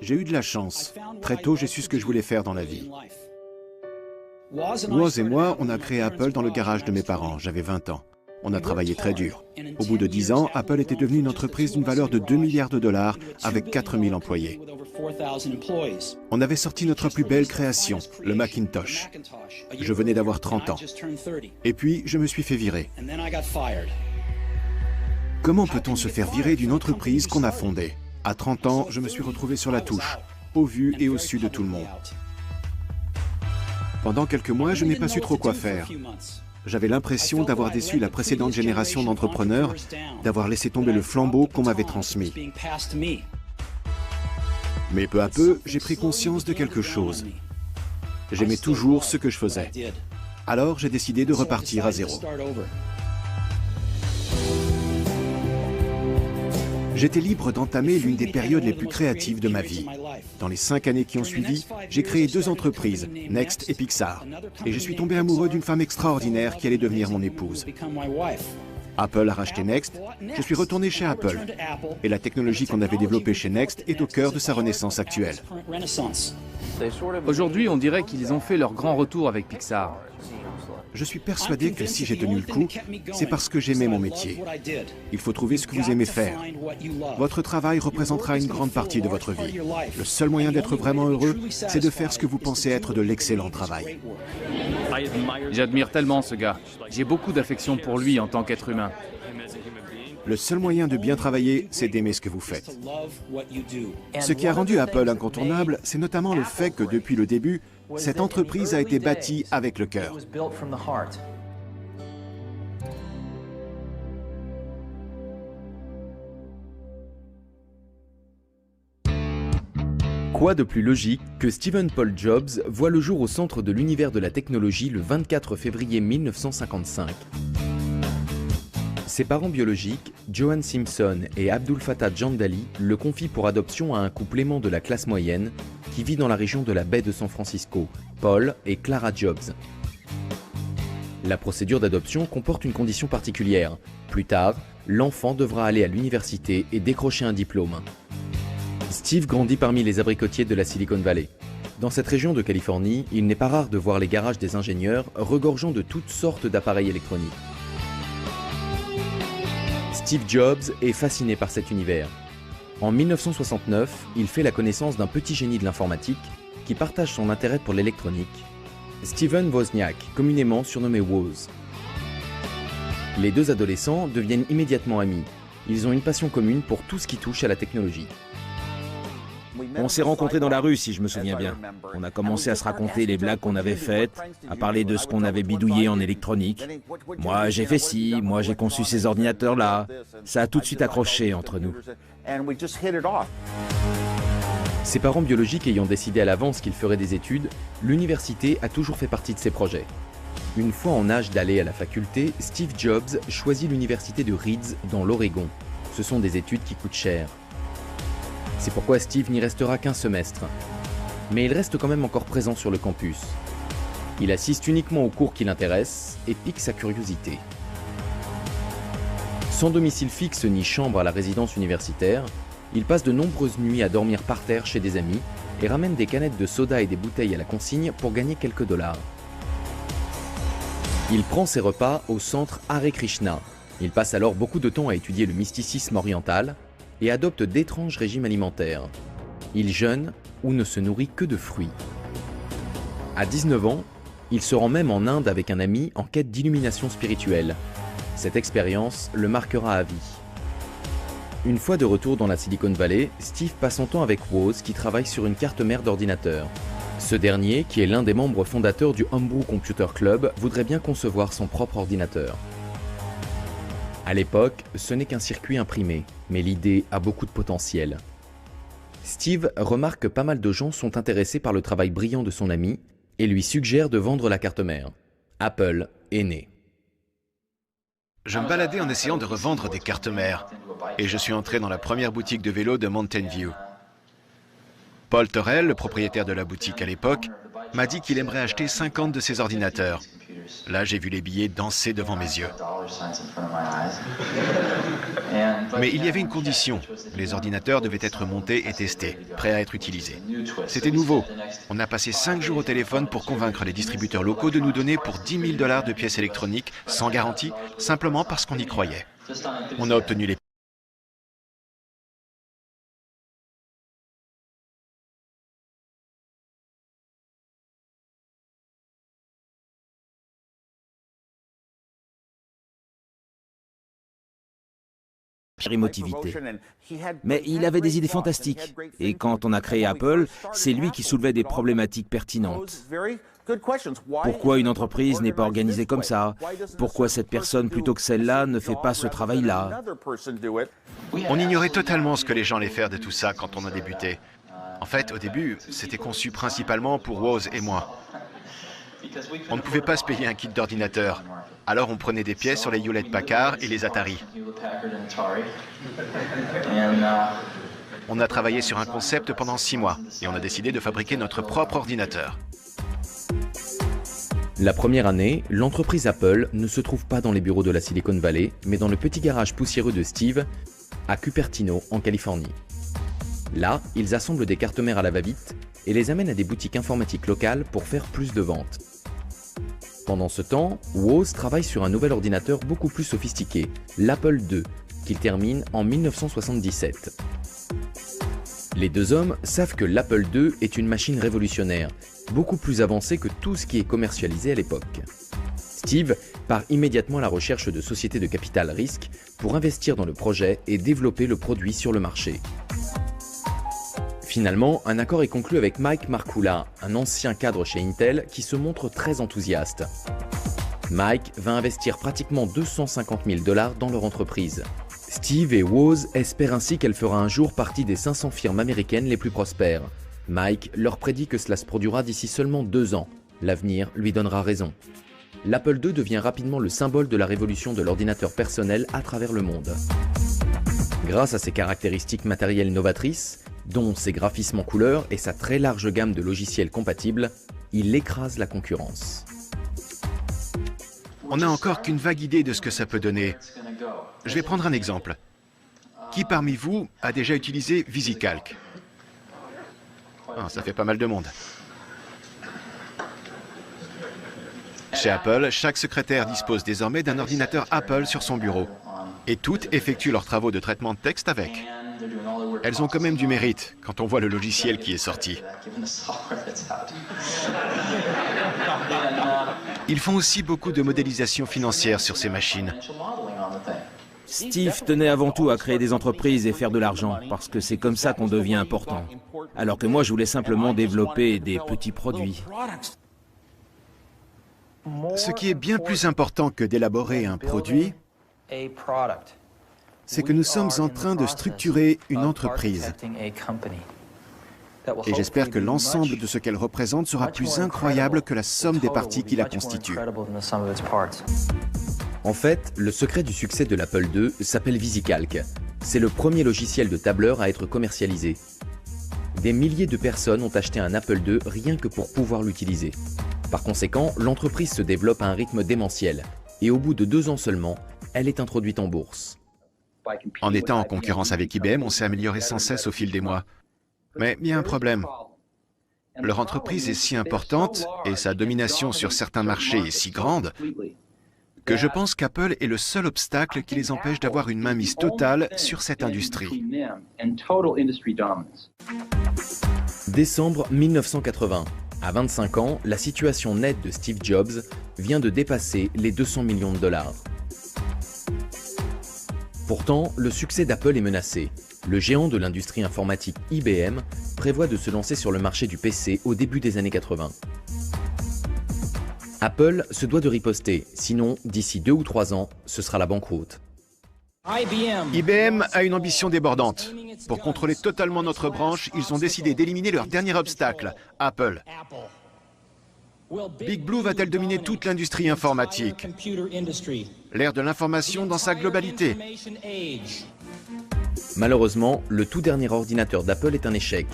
J'ai eu de la chance. Très tôt, j'ai su ce que je voulais faire dans la vie. Woz et moi, on a créé Apple dans le garage de mes parents. J'avais 20 ans. On a travaillé très dur. Au bout de 10 ans, Apple était devenue une entreprise d'une valeur de 2 milliards de dollars avec 4000 employés. On avait sorti notre plus belle création, le Macintosh. Je venais d'avoir 30 ans. Et puis, je me suis fait virer. Comment peut-on se faire virer d'une entreprise qu'on a fondée? À 30 ans, je me suis retrouvé sur la touche, au vu et au su de tout le monde. Pendant quelques mois, je n'ai pas su trop quoi faire. J'avais l'impression d'avoir déçu la précédente génération d'entrepreneurs, d'avoir laissé tomber le flambeau qu'on m'avait transmis. Mais peu à peu, j'ai pris conscience de quelque chose. J'aimais toujours ce que je faisais. Alors, j'ai décidé de repartir à zéro. J'étais libre d'entamer l'une des périodes les plus créatives de ma vie. Dans les 5 années qui ont suivi, j'ai créé 2 entreprises, Next et Pixar. Et je suis tombé amoureux d'une femme extraordinaire qui allait devenir mon épouse. Apple a racheté Next, je suis retourné chez Apple. Et la technologie qu'on avait développée chez Next est au cœur de sa renaissance actuelle. Aujourd'hui, on dirait qu'ils ont fait leur grand retour avec Pixar. Je suis persuadé que si j'ai tenu le coup, c'est parce que j'aimais mon métier. Il faut trouver ce que vous aimez faire. Votre travail représentera une grande partie de votre vie. Le seul moyen d'être vraiment heureux, c'est de faire ce que vous pensez être de l'excellent travail. J'admire tellement ce gars. J'ai beaucoup d'affection pour lui en tant qu'être humain. Le seul moyen de bien travailler, c'est d'aimer ce que vous faites. Ce qui a rendu Apple incontournable, c'est notamment le fait que depuis le début, cette entreprise a été bâtie avec le cœur. Quoi de plus logique que Stephen Paul Jobs voit le jour au centre de l'univers de la technologie le 24 février 1955. Ses parents biologiques, Johan Simpson et Abdul Fattah Jandali, le confient pour adoption à un couple aimant de la classe moyenne qui vit dans la région de la baie de San Francisco, Paul et Clara Jobs. La procédure d'adoption comporte une condition particulière. Plus tard, l'enfant devra aller à l'université et décrocher un diplôme. Steve grandit parmi les abricotiers de la Silicon Valley. Dans cette région de Californie, il n'est pas rare de voir les garages des ingénieurs regorgeant de toutes sortes d'appareils électroniques. Steve Jobs est fasciné par cet univers. En 1969, il fait la connaissance d'un petit génie de l'informatique qui partage son intérêt pour l'électronique, Steven Wozniak, communément surnommé Woz. Les 2 adolescents deviennent immédiatement amis. Ils ont une passion commune pour tout ce qui touche à la technologie. On s'est rencontrés dans la rue, si je me souviens bien. On a commencé à se raconter les blagues qu'on avait faites, à parler de ce qu'on avait bidouillé en électronique. Moi, j'ai fait ci, moi, j'ai conçu ces ordinateurs-là. Ça a tout de suite accroché entre nous. Ses parents biologiques ayant décidé à l'avance qu'il ferait des études, l'université a toujours fait partie de ses projets. Une fois en âge d'aller à la faculté, Steve Jobs choisit l'université de Reeds dans l'Oregon. Ce sont des études qui coûtent cher. C'est pourquoi Steve n'y restera qu'un semestre. Mais il reste quand même encore présent sur le campus. Il assiste uniquement aux cours qui l'intéressent et pique sa curiosité. Sans domicile fixe ni chambre à la résidence universitaire, il passe de nombreuses nuits à dormir par terre chez des amis et ramène des canettes de soda et des bouteilles à la consigne pour gagner quelques dollars. Il prend ses repas au centre Hare Krishna. Il passe alors beaucoup de temps à étudier le mysticisme oriental et adopte d'étranges régimes alimentaires. Il jeûne ou ne se nourrit que de fruits. À 19 ans, il se rend même en Inde avec un ami en quête d'illumination spirituelle. Cette expérience le marquera à vie. Une fois de retour dans la Silicon Valley, Steve passe son temps avec Woz qui travaille sur une carte mère d'ordinateur. Ce dernier, qui est l'un des membres fondateurs du Homebrew Computer Club, voudrait bien concevoir son propre ordinateur. À l'époque, ce n'est qu'un circuit imprimé, mais l'idée a beaucoup de potentiel. Steve remarque que pas mal de gens sont intéressés par le travail brillant de son ami et lui suggère de vendre la carte mère. Apple est né. Je me baladais en essayant de revendre des cartes mères et je suis entré dans la première boutique de vélo de Mountain View. Paul Torrell, le propriétaire de la boutique à l'époque, m'a dit qu'il aimerait acheter 50 de ses ordinateurs. Là, j'ai vu les billets danser devant mes yeux. Mais il y avait une condition. Les ordinateurs devaient être montés et testés, prêts à être utilisés. C'était nouveau. On a passé 5 jours au téléphone pour convaincre les distributeurs locaux de nous donner pour 10 000 $ de pièces électroniques, sans garantie, simplement parce qu'on y croyait. On a obtenu les émotivité. Mais il avait des idées fantastiques. Et quand on a créé Apple, c'est lui qui soulevait des problématiques pertinentes. Pourquoi une entreprise n'est pas organisée comme ça? Pourquoi cette personne plutôt que celle-là ne fait pas ce travail-là? On ignorait totalement ce que les gens allaient faire de tout ça quand on a débuté. En fait, au début, c'était conçu principalement pour Woz et moi. On ne pouvait pas se payer un kit d'ordinateur. Alors on prenait des pièces sur les Hewlett-Packard et les Atari. On a travaillé sur un concept pendant 6 mois et on a décidé de fabriquer notre propre ordinateur. La première année, l'entreprise Apple ne se trouve pas dans les bureaux de la Silicon Valley, mais dans le petit garage poussiéreux de Steve, à Cupertino, en Californie. Là, ils assemblent des cartes mères à la va-vite et les amènent à des boutiques informatiques locales pour faire plus de ventes. Pendant ce temps, Woz travaille sur un nouvel ordinateur beaucoup plus sophistiqué, l'Apple II, qu'il termine en 1977. Les deux hommes savent que l'Apple II est une machine révolutionnaire, beaucoup plus avancée que tout ce qui est commercialisé à l'époque. Steve part immédiatement à la recherche de sociétés de capital risque pour investir dans le projet et développer le produit sur le marché. Finalement, un accord est conclu avec Mike Markula, un ancien cadre chez Intel qui se montre très enthousiaste. Mike va investir pratiquement 250 000 $ dans leur entreprise. Steve et Woz espèrent ainsi qu'elle fera un jour partie des 500 firmes américaines les plus prospères. Mike leur prédit que cela se produira d'ici seulement 2 ans. L'avenir lui donnera raison. L'Apple II devient rapidement le symbole de la révolution de l'ordinateur personnel à travers le monde. Grâce à ses caractéristiques matérielles novatrices, dont ses graphismes en couleur et sa très large gamme de logiciels compatibles, il écrase la concurrence. On n'a encore qu'une vague idée de ce que ça peut donner. Je vais prendre un exemple. Qui parmi vous a déjà utilisé VisiCalc? Ça fait pas mal de monde. Chez Apple, chaque secrétaire dispose désormais d'un ordinateur Apple sur son bureau. Et toutes effectuent leurs travaux de traitement de texte avec. Elles ont quand même du mérite quand on voit le logiciel qui est sorti. Ils font aussi beaucoup de modélisation financière sur ces machines. Steve tenait avant tout à créer des entreprises et faire de l'argent, parce que c'est comme ça qu'on devient important. Alors que moi, je voulais simplement développer des petits produits. Ce qui est bien plus important que d'élaborer un produit, c'est que nous sommes en train de structurer une entreprise. Et j'espère que l'ensemble de ce qu'elle représente sera plus incroyable que la somme des parties qui la constituent. En fait, le secret du succès de l'Apple II s'appelle VisiCalc. C'est le premier logiciel de tableur à être commercialisé. Des milliers de personnes ont acheté un Apple II rien que pour pouvoir l'utiliser. Par conséquent, l'entreprise se développe à un rythme démentiel. Et au bout de 2 ans seulement, elle est introduite en bourse. En étant en concurrence avec IBM, on s'est amélioré sans cesse au fil des mois. Mais il y a un problème. Leur entreprise est si importante et sa domination sur certains marchés est si grande que je pense qu'Apple est le seul obstacle qui les empêche d'avoir une mainmise totale sur cette industrie. Décembre 1980. À 25 ans, la situation nette de Steve Jobs vient de dépasser les 200 millions de $. Pourtant, le succès d'Apple est menacé. Le géant de l'industrie informatique IBM prévoit de se lancer sur le marché du PC au début des années 80. Apple se doit de riposter, sinon d'ici 2 ou 3 ans, ce sera la banqueroute. IBM a une ambition débordante. Pour contrôler totalement notre branche, ils ont décidé d'éliminer leur dernier obstacle, Apple. Big Blue va-t-elle dominer toute l'industrie informatique? L'ère de l'information dans sa globalité. Malheureusement, le tout dernier ordinateur d'Apple est un échec.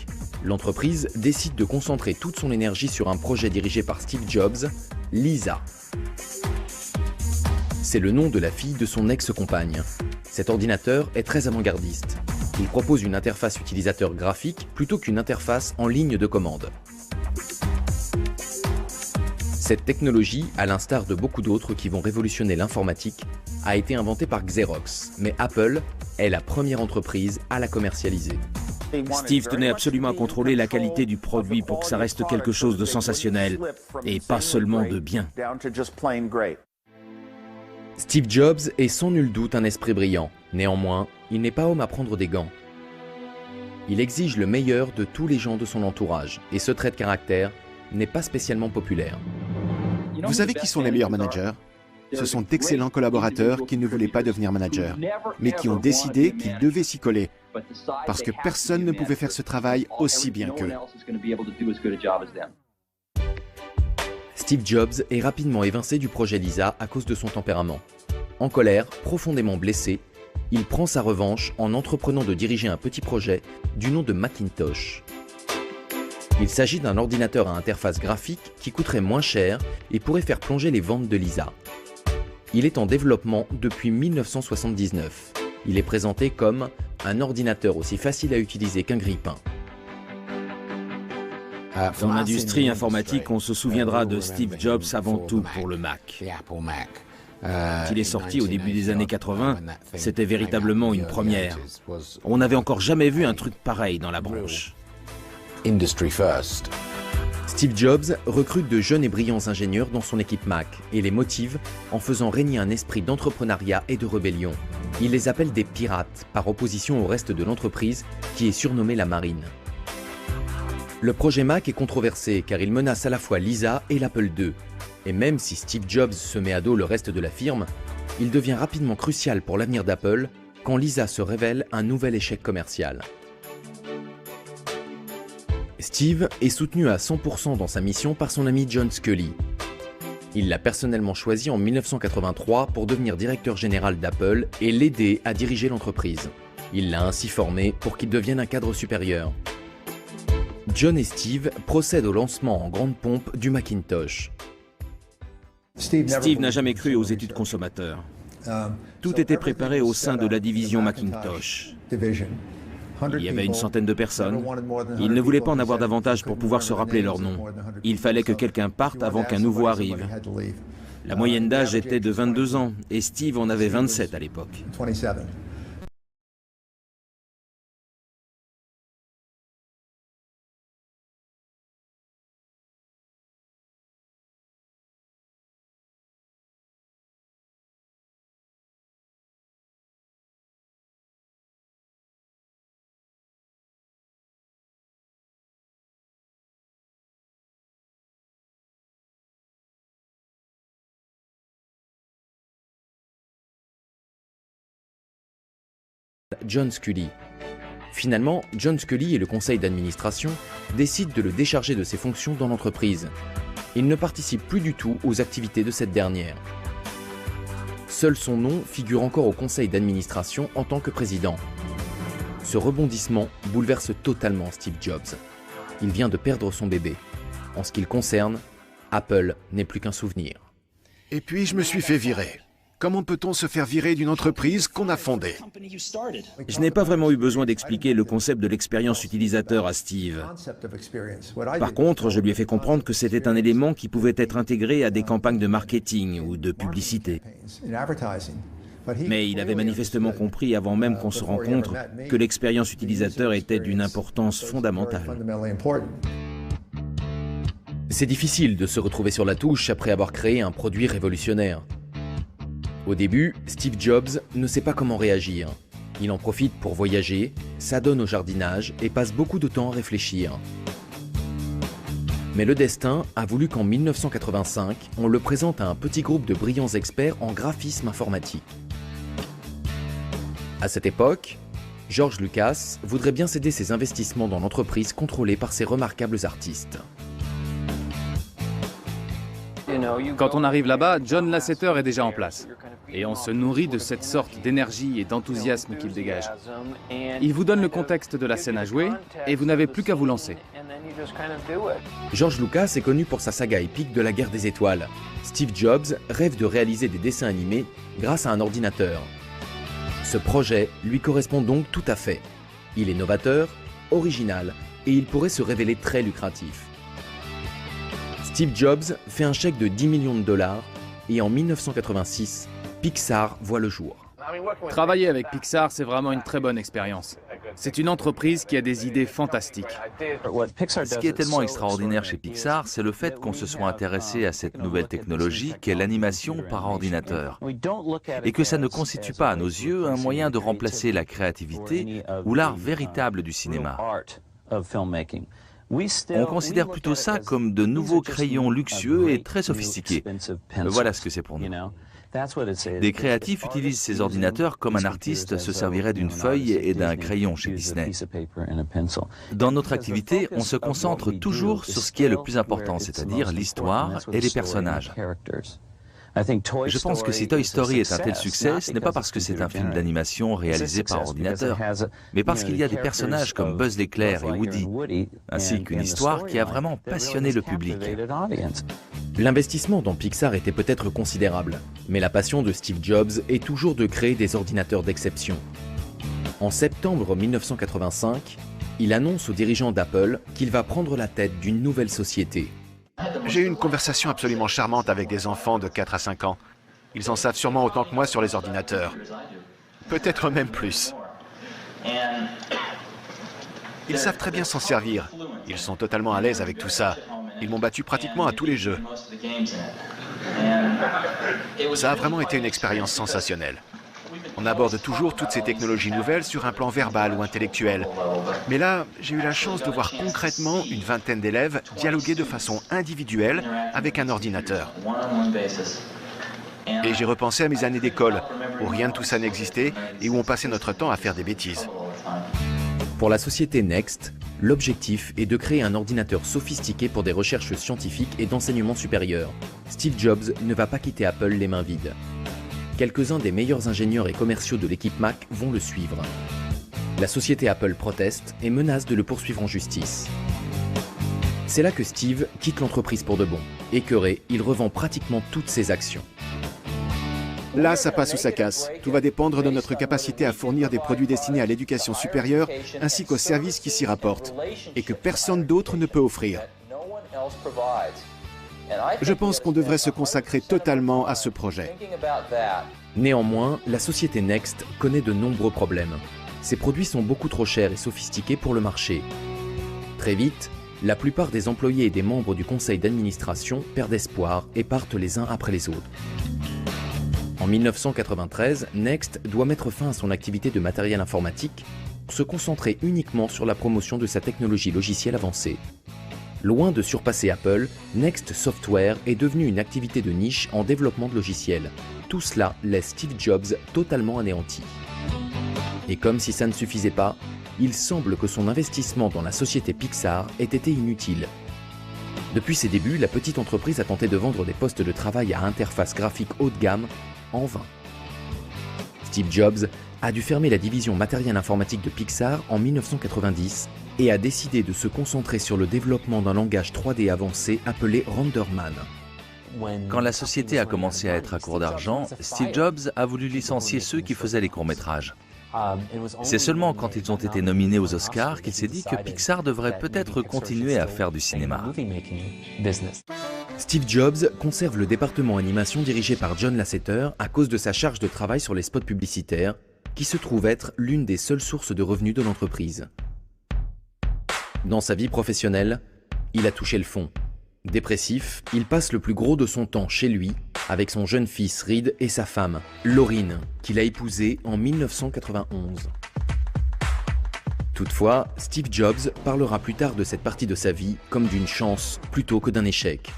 L'entreprise décide de concentrer toute son énergie sur un projet dirigé par Steve Jobs, Lisa. C'est le nom de la fille de son ex-compagne. Cet ordinateur est très avant-gardiste. Il propose une interface utilisateur graphique plutôt qu'une interface en ligne de commande. Cette technologie, à l'instar de beaucoup d'autres qui vont révolutionner l'informatique, a été inventée par Xerox, mais Apple est la première entreprise à la commercialiser. Steve tenait absolument à contrôler la qualité du produit pour que ça reste quelque chose de sensationnel et pas seulement de bien. Steve Jobs est sans nul doute un esprit brillant. Néanmoins, il n'est pas homme à prendre des gants. Il exige le meilleur de tous les gens de son entourage et ce trait de caractère n'est pas spécialement populaire. Vous savez qui sont les meilleurs managers? Ce sont d'excellents collaborateurs qui ne voulaient pas devenir managers, mais qui ont décidé qu'ils devaient s'y coller, parce que personne ne pouvait faire ce travail aussi bien qu'eux. Steve Jobs est rapidement évincé du projet Lisa à cause de son tempérament. En colère, profondément blessé, il prend sa revanche en entreprenant de diriger un petit projet du nom de Macintosh. Il s'agit d'un ordinateur à interface graphique qui coûterait moins cher et pourrait faire plonger les ventes de Lisa. Il est en développement depuis 1979. Il est présenté comme un ordinateur aussi facile à utiliser qu'un grille-pain. Dans l'industrie informatique, on se souviendra de Steve Jobs avant tout pour le Mac. Quand il est sorti au début des années 80, c'était véritablement une première. On n'avait encore jamais vu un truc pareil dans la branche. Steve Jobs recrute de jeunes et brillants ingénieurs dans son équipe Mac et les motive en faisant régner un esprit d'entrepreneuriat et de rébellion. Il les appelle des pirates, par opposition au reste de l'entreprise qui est surnommée la marine. Le projet Mac est controversé car il menace à la fois Lisa et l'Apple II. Et même si Steve Jobs se met à dos le reste de la firme, il devient rapidement crucial pour l'avenir d'Apple quand Lisa se révèle un nouvel échec commercial. Steve est soutenu à 100% dans sa mission par son ami John Sculley. Il l'a personnellement choisi en 1983 pour devenir directeur général d'Apple et l'aider à diriger l'entreprise. Il l'a ainsi formé pour qu'il devienne un cadre supérieur. John et Steve procèdent au lancement en grande pompe du Macintosh. Steve n'a jamais cru aux études consommateurs. Tout était préparé au sein de la division Macintosh. Il y avait une centaine de personnes. Il ne voulait pas en avoir davantage pour pouvoir se rappeler leur nom. Il fallait que quelqu'un parte avant qu'un nouveau arrive. La moyenne d'âge était de 22 ans et Steve en avait 27 à l'époque. John Sculley. Finalement, John Sculley et le conseil d'administration décident de le décharger de ses fonctions dans l'entreprise. Il ne participe plus du tout aux activités de cette dernière. Seul son nom figure encore au conseil d'administration en tant que président. Ce rebondissement bouleverse totalement Steve Jobs. Il vient de perdre son bébé. En ce qui le concerne, Apple n'est plus qu'un souvenir. Et puis je me suis fait virer. Comment peut-on se faire virer d'une entreprise qu'on a fondée? Je n'ai pas vraiment eu besoin d'expliquer le concept de l'expérience utilisateur à Steve. Par contre, je lui ai fait comprendre que c'était un élément qui pouvait être intégré à des campagnes de marketing ou de publicité. Mais il avait manifestement compris avant même qu'on se rencontre que l'expérience utilisateur était d'une importance fondamentale. C'est difficile de se retrouver sur la touche après avoir créé un produit révolutionnaire. Au début, Steve Jobs ne sait pas comment réagir. Il en profite pour voyager, s'adonne au jardinage et passe beaucoup de temps à réfléchir. Mais le destin a voulu qu'en 1985, on le présente à un petit groupe de brillants experts en graphisme informatique. À cette époque, George Lucas voudrait bien céder ses investissements dans l'entreprise contrôlée par ces remarquables artistes. Quand on arrive là-bas, John Lasseter est déjà en place. Et on se nourrit de cette sorte d'énergie et d'enthousiasme qu'il dégage. Il vous donne le contexte de la scène à jouer et vous n'avez plus qu'à vous lancer. George Lucas est connu pour sa saga épique de la guerre des étoiles. Steve Jobs rêve de réaliser des dessins animés grâce à un ordinateur. Ce projet lui correspond donc tout à fait. Il est novateur, original et il pourrait se révéler très lucratif. Steve Jobs fait un chèque de 10 millions de dollars et en 1986, Pixar voit le jour. Travailler avec Pixar, c'est vraiment une très bonne expérience. C'est une entreprise qui a des idées fantastiques. Ce qui est tellement extraordinaire chez Pixar, c'est le fait qu'on se soit intéressé à cette nouvelle technologie qu'est l'animation par ordinateur. Et que ça ne constitue pas à nos yeux un moyen de remplacer la créativité ou l'art véritable du cinéma. On considère plutôt ça comme de nouveaux crayons luxueux et très sophistiqués. Voilà ce que c'est pour nous. Des créatifs utilisent ces ordinateurs comme un artiste se servirait d'une feuille et d'un crayon chez Disney. Dans notre activité, on se concentre toujours sur ce qui est le plus important, c'est-à-dire l'histoire et les personnages. Je pense que si Toy Story est un tel succès, ce n'est pas parce que c'est un film d'animation réalisé par ordinateur, mais parce qu'il y a des personnages comme Buzz l'éclair et Woody, ainsi qu'une histoire qui a vraiment passionné le public. L'investissement dans Pixar était peut-être considérable, mais la passion de Steve Jobs est toujours de créer des ordinateurs d'exception. En septembre 1985, il annonce aux dirigeants d'Apple qu'il va prendre la tête d'une nouvelle société. J'ai eu une conversation absolument charmante avec des enfants de 4 à 5 ans. Ils en savent sûrement autant que moi sur les ordinateurs. Peut-être même plus. Ils savent très bien s'en servir. Ils sont totalement à l'aise avec tout ça. Ils m'ont battu pratiquement à tous les jeux. Ça a vraiment été une expérience sensationnelle. On aborde toujours toutes ces technologies nouvelles sur un plan verbal ou intellectuel. Mais là, j'ai eu la chance de voir concrètement une vingtaine d'élèves dialoguer de façon individuelle avec un ordinateur. Et j'ai repensé à mes années d'école, où rien de tout ça n'existait et où on passait notre temps à faire des bêtises. Pour la société Next, l'objectif est de créer un ordinateur sophistiqué pour des recherches scientifiques et d'enseignement supérieur. Steve Jobs ne va pas quitter Apple les mains vides. Quelques-uns des meilleurs ingénieurs et commerciaux de l'équipe Mac vont le suivre. La société Apple proteste et menace de le poursuivre en justice. C'est là que Steve quitte l'entreprise pour de bon. Écœuré, il revend pratiquement toutes ses actions. Là, ça passe ou ça casse. Tout va dépendre de notre capacité à fournir des produits destinés à l'éducation supérieure ainsi qu'aux services qui s'y rapportent et que personne d'autre ne peut offrir. Je pense qu'on devrait se consacrer totalement à ce projet. Néanmoins, la société Next connaît de nombreux problèmes. Ses produits sont beaucoup trop chers et sophistiqués pour le marché. Très vite, la plupart des employés et des membres du conseil d'administration perdent espoir et partent les uns après les autres. En 1993, Next doit mettre fin à son activité de matériel informatique pour se concentrer uniquement sur la promotion de sa technologie logicielle avancée. Loin de surpasser Apple, Next Software est devenu une activité de niche en développement de logiciels. Tout cela laisse Steve Jobs totalement anéanti. Et comme si ça ne suffisait pas, il semble que son investissement dans la société Pixar ait été inutile. Depuis ses débuts, la petite entreprise a tenté de vendre des postes de travail à interface graphique haut de gamme, en vain. Steve Jobs a dû fermer la division matériel informatique de Pixar en 1990 et a décidé de se concentrer sur le développement d'un langage 3D avancé appelé RenderMan. Quand la société a commencé à être à court d'argent, Steve Jobs a voulu licencier ceux qui faisaient les courts-métrages. C'est seulement quand ils ont été nominés aux Oscars qu'il s'est dit que Pixar devrait peut-être continuer à faire du cinéma. Steve Jobs conserve le département animation dirigé par John Lasseter à cause de sa charge de travail sur les spots publicitaires, qui se trouve être l'une des seules sources de revenus de l'entreprise. Dans sa vie professionnelle, il a touché le fond. Dépressif, il passe le plus gros de son temps chez lui, avec son jeune fils Reed et sa femme, Lauryn, qu'il a épousée en 1991. Toutefois, Steve Jobs parlera plus tard de cette partie de sa vie comme d'une chance plutôt que d'un échec.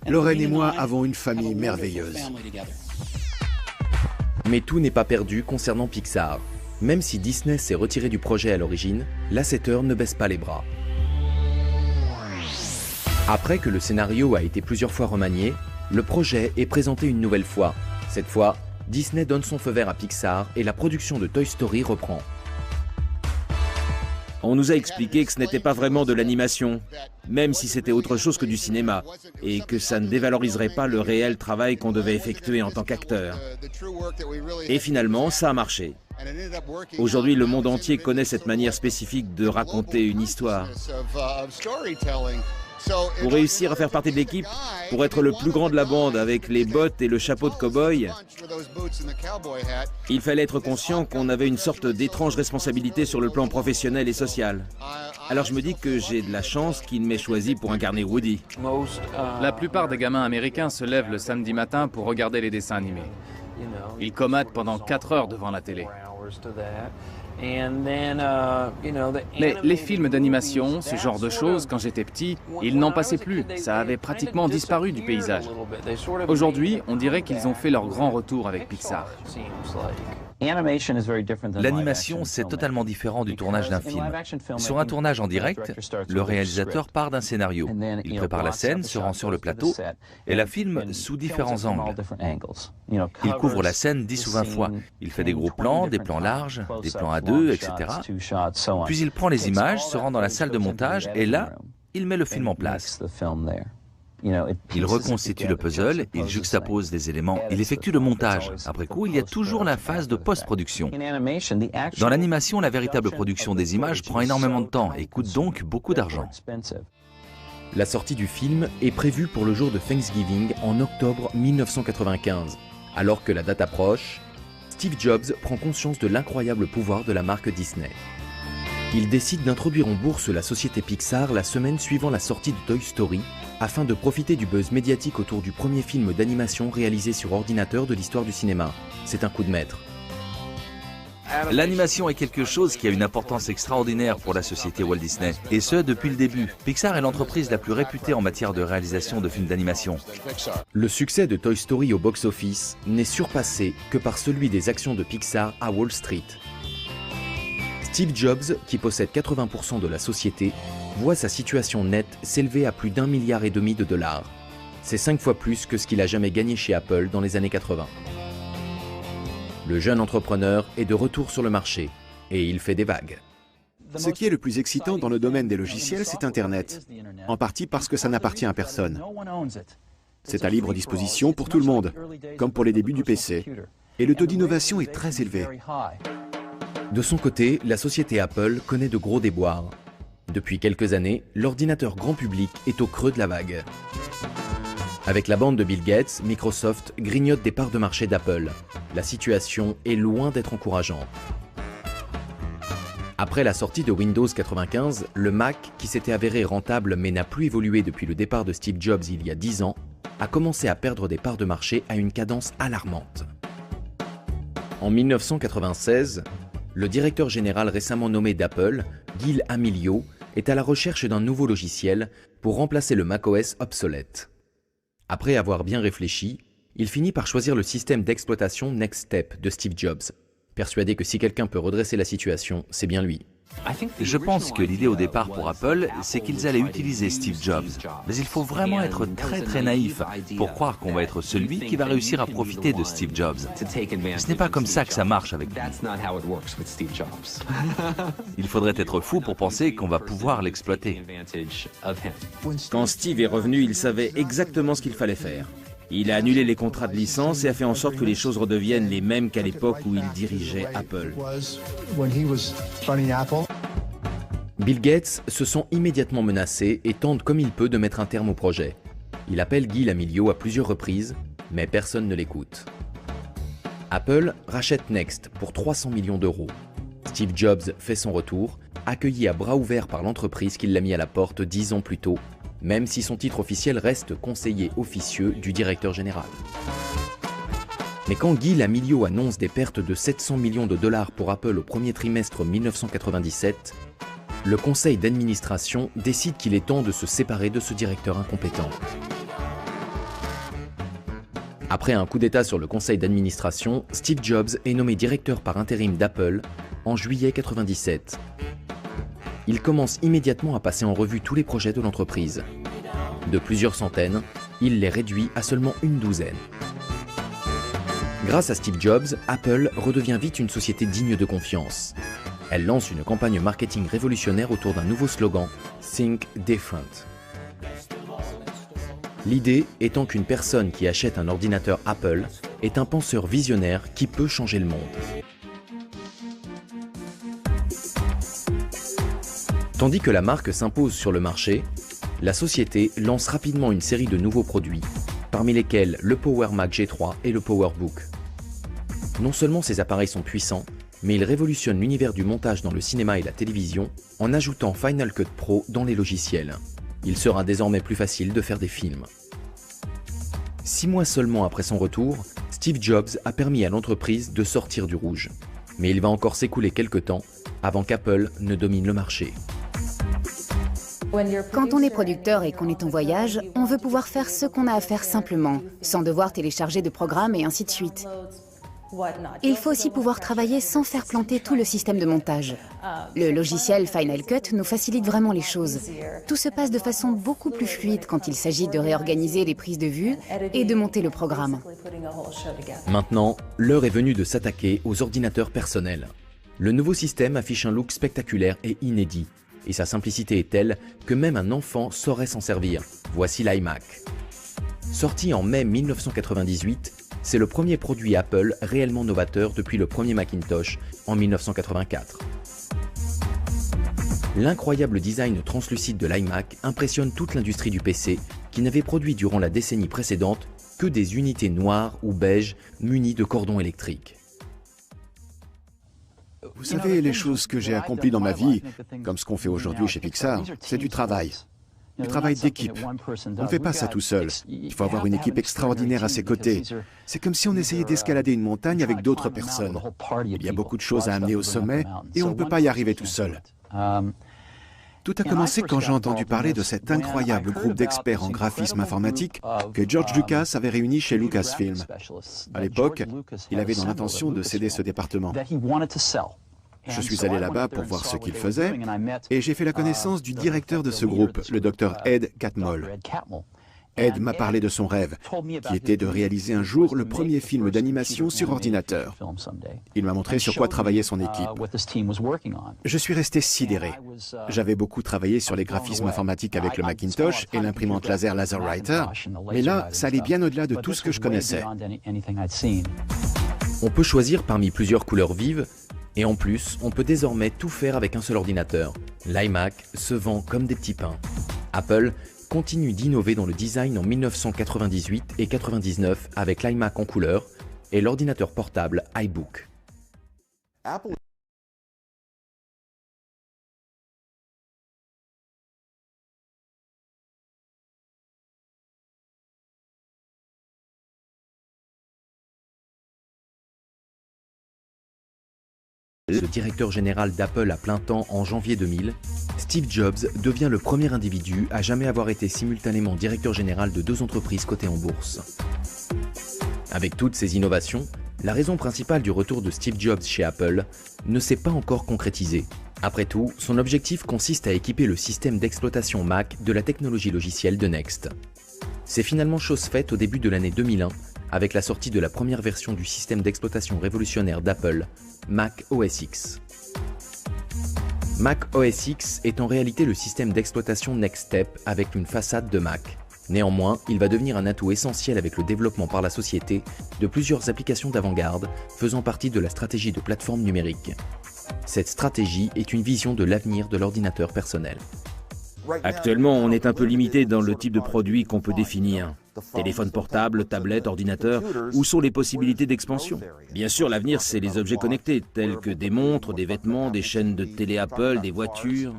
Lauryn et moi avons une famille merveilleuse. Mais tout n'est pas perdu concernant Pixar. Même si Disney s'est retiré du projet à l'origine, Lasseter ne baisse pas les bras. Après que le scénario a été plusieurs fois remanié, le projet est présenté une nouvelle fois. Cette fois, Disney donne son feu vert à Pixar et la production de Toy Story reprend. On nous a expliqué que ce n'était pas vraiment de l'animation, même si c'était autre chose que du cinéma, et que ça ne dévaloriserait pas le réel travail qu'on devait effectuer en tant qu'acteur. Et finalement, ça a marché. Aujourd'hui, le monde entier connaît cette manière spécifique de raconter une histoire. Pour réussir à faire partie de l'équipe, pour être le plus grand de la bande avec les bottes et le chapeau de cow-boy, il fallait être conscient qu'on avait une sorte d'étrange responsabilité sur le plan professionnel et social. Alors je me dis que j'ai de la chance qu'il m'ait choisi pour incarner Woody. La plupart des gamins américains se lèvent le samedi matin pour regarder les dessins animés. Ils comatent pendant 4 heures devant la télé. Mais les films d'animation, ce genre de choses, quand j'étais petit, ils n'en passaient plus. Ça avait pratiquement disparu du paysage. Aujourd'hui, on dirait qu'ils ont fait leur grand retour avec Pixar. L'animation, c'est totalement différent du tournage d'un film. Sur un tournage en direct, le réalisateur part d'un scénario. Il prépare la scène, se rend sur le plateau et la filme sous différents angles. Il couvre la scène 10 ou 20 fois. Il fait des gros plans, des plans larges, des plans à deux, etc. Puis il prend les images, se rend dans la salle de montage et là, il met le film en place. Il reconstitue le puzzle, il juxtapose des éléments, il effectue le montage. Après coup, il y a toujours la phase de post-production. Dans l'animation, la véritable production des images prend énormément de temps et coûte donc beaucoup d'argent. La sortie du film est prévue pour le jour de Thanksgiving en octobre 1995. Alors que la date approche, Steve Jobs prend conscience de l'incroyable pouvoir de la marque Disney. Il décide d'introduire en bourse la société Pixar la semaine suivant la sortie de Toy Story, afin de profiter du buzz médiatique autour du premier film d'animation réalisé sur ordinateur de l'histoire du cinéma. C'est un coup de maître. L'animation est quelque chose qui a une importance extraordinaire pour la société Walt Disney, et ce depuis le début. Pixar est l'entreprise la plus réputée en matière de réalisation de films d'animation. Le succès de Toy Story au box-office n'est surpassé que par celui des actions de Pixar à Wall Street. Steve Jobs, qui possède 80% de la société, voit sa situation nette s'élever à plus d'1,5 milliard de dollars. C'est 5 fois plus que ce qu'il a jamais gagné chez Apple dans les années 80. Le jeune entrepreneur est de retour sur le marché et il fait des vagues. Ce qui est le plus excitant dans le domaine des logiciels, c'est Internet. En partie parce que ça n'appartient à personne. C'est à libre disposition pour tout le monde, comme pour les débuts du PC. Et le taux d'innovation est très élevé. De son côté, la société Apple connaît de gros déboires. Depuis quelques années, l'ordinateur grand public est au creux de la vague. Avec la bande de Bill Gates, Microsoft grignote des parts de marché d'Apple. La situation est loin d'être encourageante. Après la sortie de Windows 95, le Mac, qui s'était avéré rentable mais n'a plus évolué depuis le départ de Steve Jobs il y a 10 ans, a commencé à perdre des parts de marché à une cadence alarmante. En 1996, le directeur général récemment nommé d'Apple, Gil Amelio, est à la recherche d'un nouveau logiciel pour remplacer le macOS obsolète. Après avoir bien réfléchi, il finit par choisir le système d'exploitation Next Step de Steve Jobs, persuadé que si quelqu'un peut redresser la situation, c'est bien lui. Je pense que l'idée au départ pour Apple, c'est qu'ils allaient utiliser Steve Jobs. Mais il faut vraiment être très naïf pour croire qu'on va être celui qui va réussir à profiter de Steve Jobs. Ce n'est pas comme ça que ça marche avec lui. Il faudrait être fou pour penser qu'on va pouvoir l'exploiter. Quand Steve est revenu, il savait exactement ce qu'il fallait faire. Il a annulé les contrats de licence et a fait en sorte que les choses redeviennent les mêmes qu'à l'époque où il dirigeait Apple. Bill Gates se sent immédiatement menacé et tente comme il peut de mettre un terme au projet. Il appelle Gil Amelio à plusieurs reprises, mais personne ne l'écoute. Apple rachète Next pour 300 millions d'euros. Steve Jobs fait son retour, accueilli à bras ouverts par l'entreprise qui l'a mis à la porte 10 ans plus tôt, même si son titre officiel reste conseiller officieux du directeur général. Mais quand Gil Amelio annonce des pertes de 700 millions de dollars pour Apple au premier trimestre 1997, le conseil d'administration décide qu'il est temps de se séparer de ce directeur incompétent. Après un coup d'État sur le conseil d'administration, Steve Jobs est nommé directeur par intérim d'Apple en juillet 1997. Il commence immédiatement à passer en revue tous les projets de l'entreprise. De plusieurs centaines, il les réduit à seulement une douzaine. Grâce à Steve Jobs, Apple redevient vite une société digne de confiance. Elle lance une campagne marketing révolutionnaire autour d'un nouveau slogan, Think Different. L'idée étant qu'une personne qui achète un ordinateur Apple est un penseur visionnaire qui peut changer le monde. Tandis que la marque s'impose sur le marché, la société lance rapidement une série de nouveaux produits, parmi lesquels le Power Mac G3 et le PowerBook. Non seulement ces appareils sont puissants, mais ils révolutionnent l'univers du montage dans le cinéma et la télévision en ajoutant Final Cut Pro dans les logiciels. Il sera désormais plus facile de faire des films. 6 mois seulement après son retour, Steve Jobs a permis à l'entreprise de sortir du rouge. Mais il va encore s'écouler quelques temps avant qu'Apple ne domine le marché. Quand on est producteur et qu'on est en voyage, on veut pouvoir faire ce qu'on a à faire simplement, sans devoir télécharger de programmes et ainsi de suite. Il faut aussi pouvoir travailler sans faire planter tout le système de montage. Le logiciel Final Cut nous facilite vraiment les choses. Tout se passe de façon beaucoup plus fluide quand il s'agit de réorganiser les prises de vue et de monter le programme. Maintenant, l'heure est venue de s'attaquer aux ordinateurs personnels. Le nouveau système affiche un look spectaculaire et inédit, et sa simplicité est telle que même un enfant saurait s'en servir. Voici l'iMac. Sorti en mai 1998, c'est le premier produit Apple réellement novateur depuis le premier Macintosh en 1984. L'incroyable design translucide de l'iMac impressionne toute l'industrie du PC qui n'avait produit durant la décennie précédente que des unités noires ou beiges munies de cordons électriques. Vous savez, les choses que j'ai accomplies dans ma vie, comme ce qu'on fait aujourd'hui chez Pixar, c'est du travail. Du travail d'équipe. On ne fait pas ça tout seul. Il faut avoir une équipe extraordinaire à ses côtés. C'est comme si on essayait d'escalader une montagne avec d'autres personnes. Il y a beaucoup de choses à amener au sommet et on ne peut pas y arriver tout seul. Tout a commencé quand j'ai entendu parler de cet incroyable groupe d'experts en graphisme informatique que George Lucas avait réuni chez Lucasfilm. À l'époque, il avait dans l'intention de céder ce département. Je suis allé là-bas pour voir ce qu'il faisait et j'ai fait la connaissance du directeur de ce groupe, le Dr Ed Catmull. Ed m'a parlé de son rêve, qui était de réaliser un jour le premier film d'animation sur ordinateur. Il m'a montré sur quoi travaillait son équipe. Je suis resté sidéré. J'avais beaucoup travaillé sur les graphismes informatiques avec le Macintosh et l'imprimante laser LaserWriter, mais là, ça allait bien au-delà de tout ce que je connaissais. On peut choisir parmi plusieurs couleurs vives, et en plus, on peut désormais tout faire avec un seul ordinateur. L'iMac se vend comme des petits pains. Apple continue d'innover dans le design en 1998 et 1999 avec l'iMac en couleur et l'ordinateur portable iBook. Le directeur général d'Apple à plein temps en janvier 2000, Steve Jobs devient le premier individu à jamais avoir été simultanément directeur général de 2 entreprises cotées en bourse. Avec toutes ces innovations, la raison principale du retour de Steve Jobs chez Apple ne s'est pas encore concrétisée. Après tout, son objectif consiste à équiper le système d'exploitation Mac de la technologie logicielle de Next. C'est finalement chose faite au début de l'année 2001, avec la sortie de la première version du système d'exploitation révolutionnaire d'Apple, Mac OS X. Mac OS X est en réalité le système d'exploitation Next Step avec une façade de Mac. Néanmoins, il va devenir un atout essentiel avec le développement par la société de plusieurs applications d'avant-garde faisant partie de la stratégie de plateforme numérique. Cette stratégie est une vision de l'avenir de l'ordinateur personnel. Actuellement, on est un peu limité dans le type de produit qu'on peut définir. Téléphone portable, tablette, ordinateur, où sont les possibilités d'expansion? Bien sûr, l'avenir, c'est les objets connectés, tels que des montres, des vêtements, des chaînes de télé Apple, des voitures.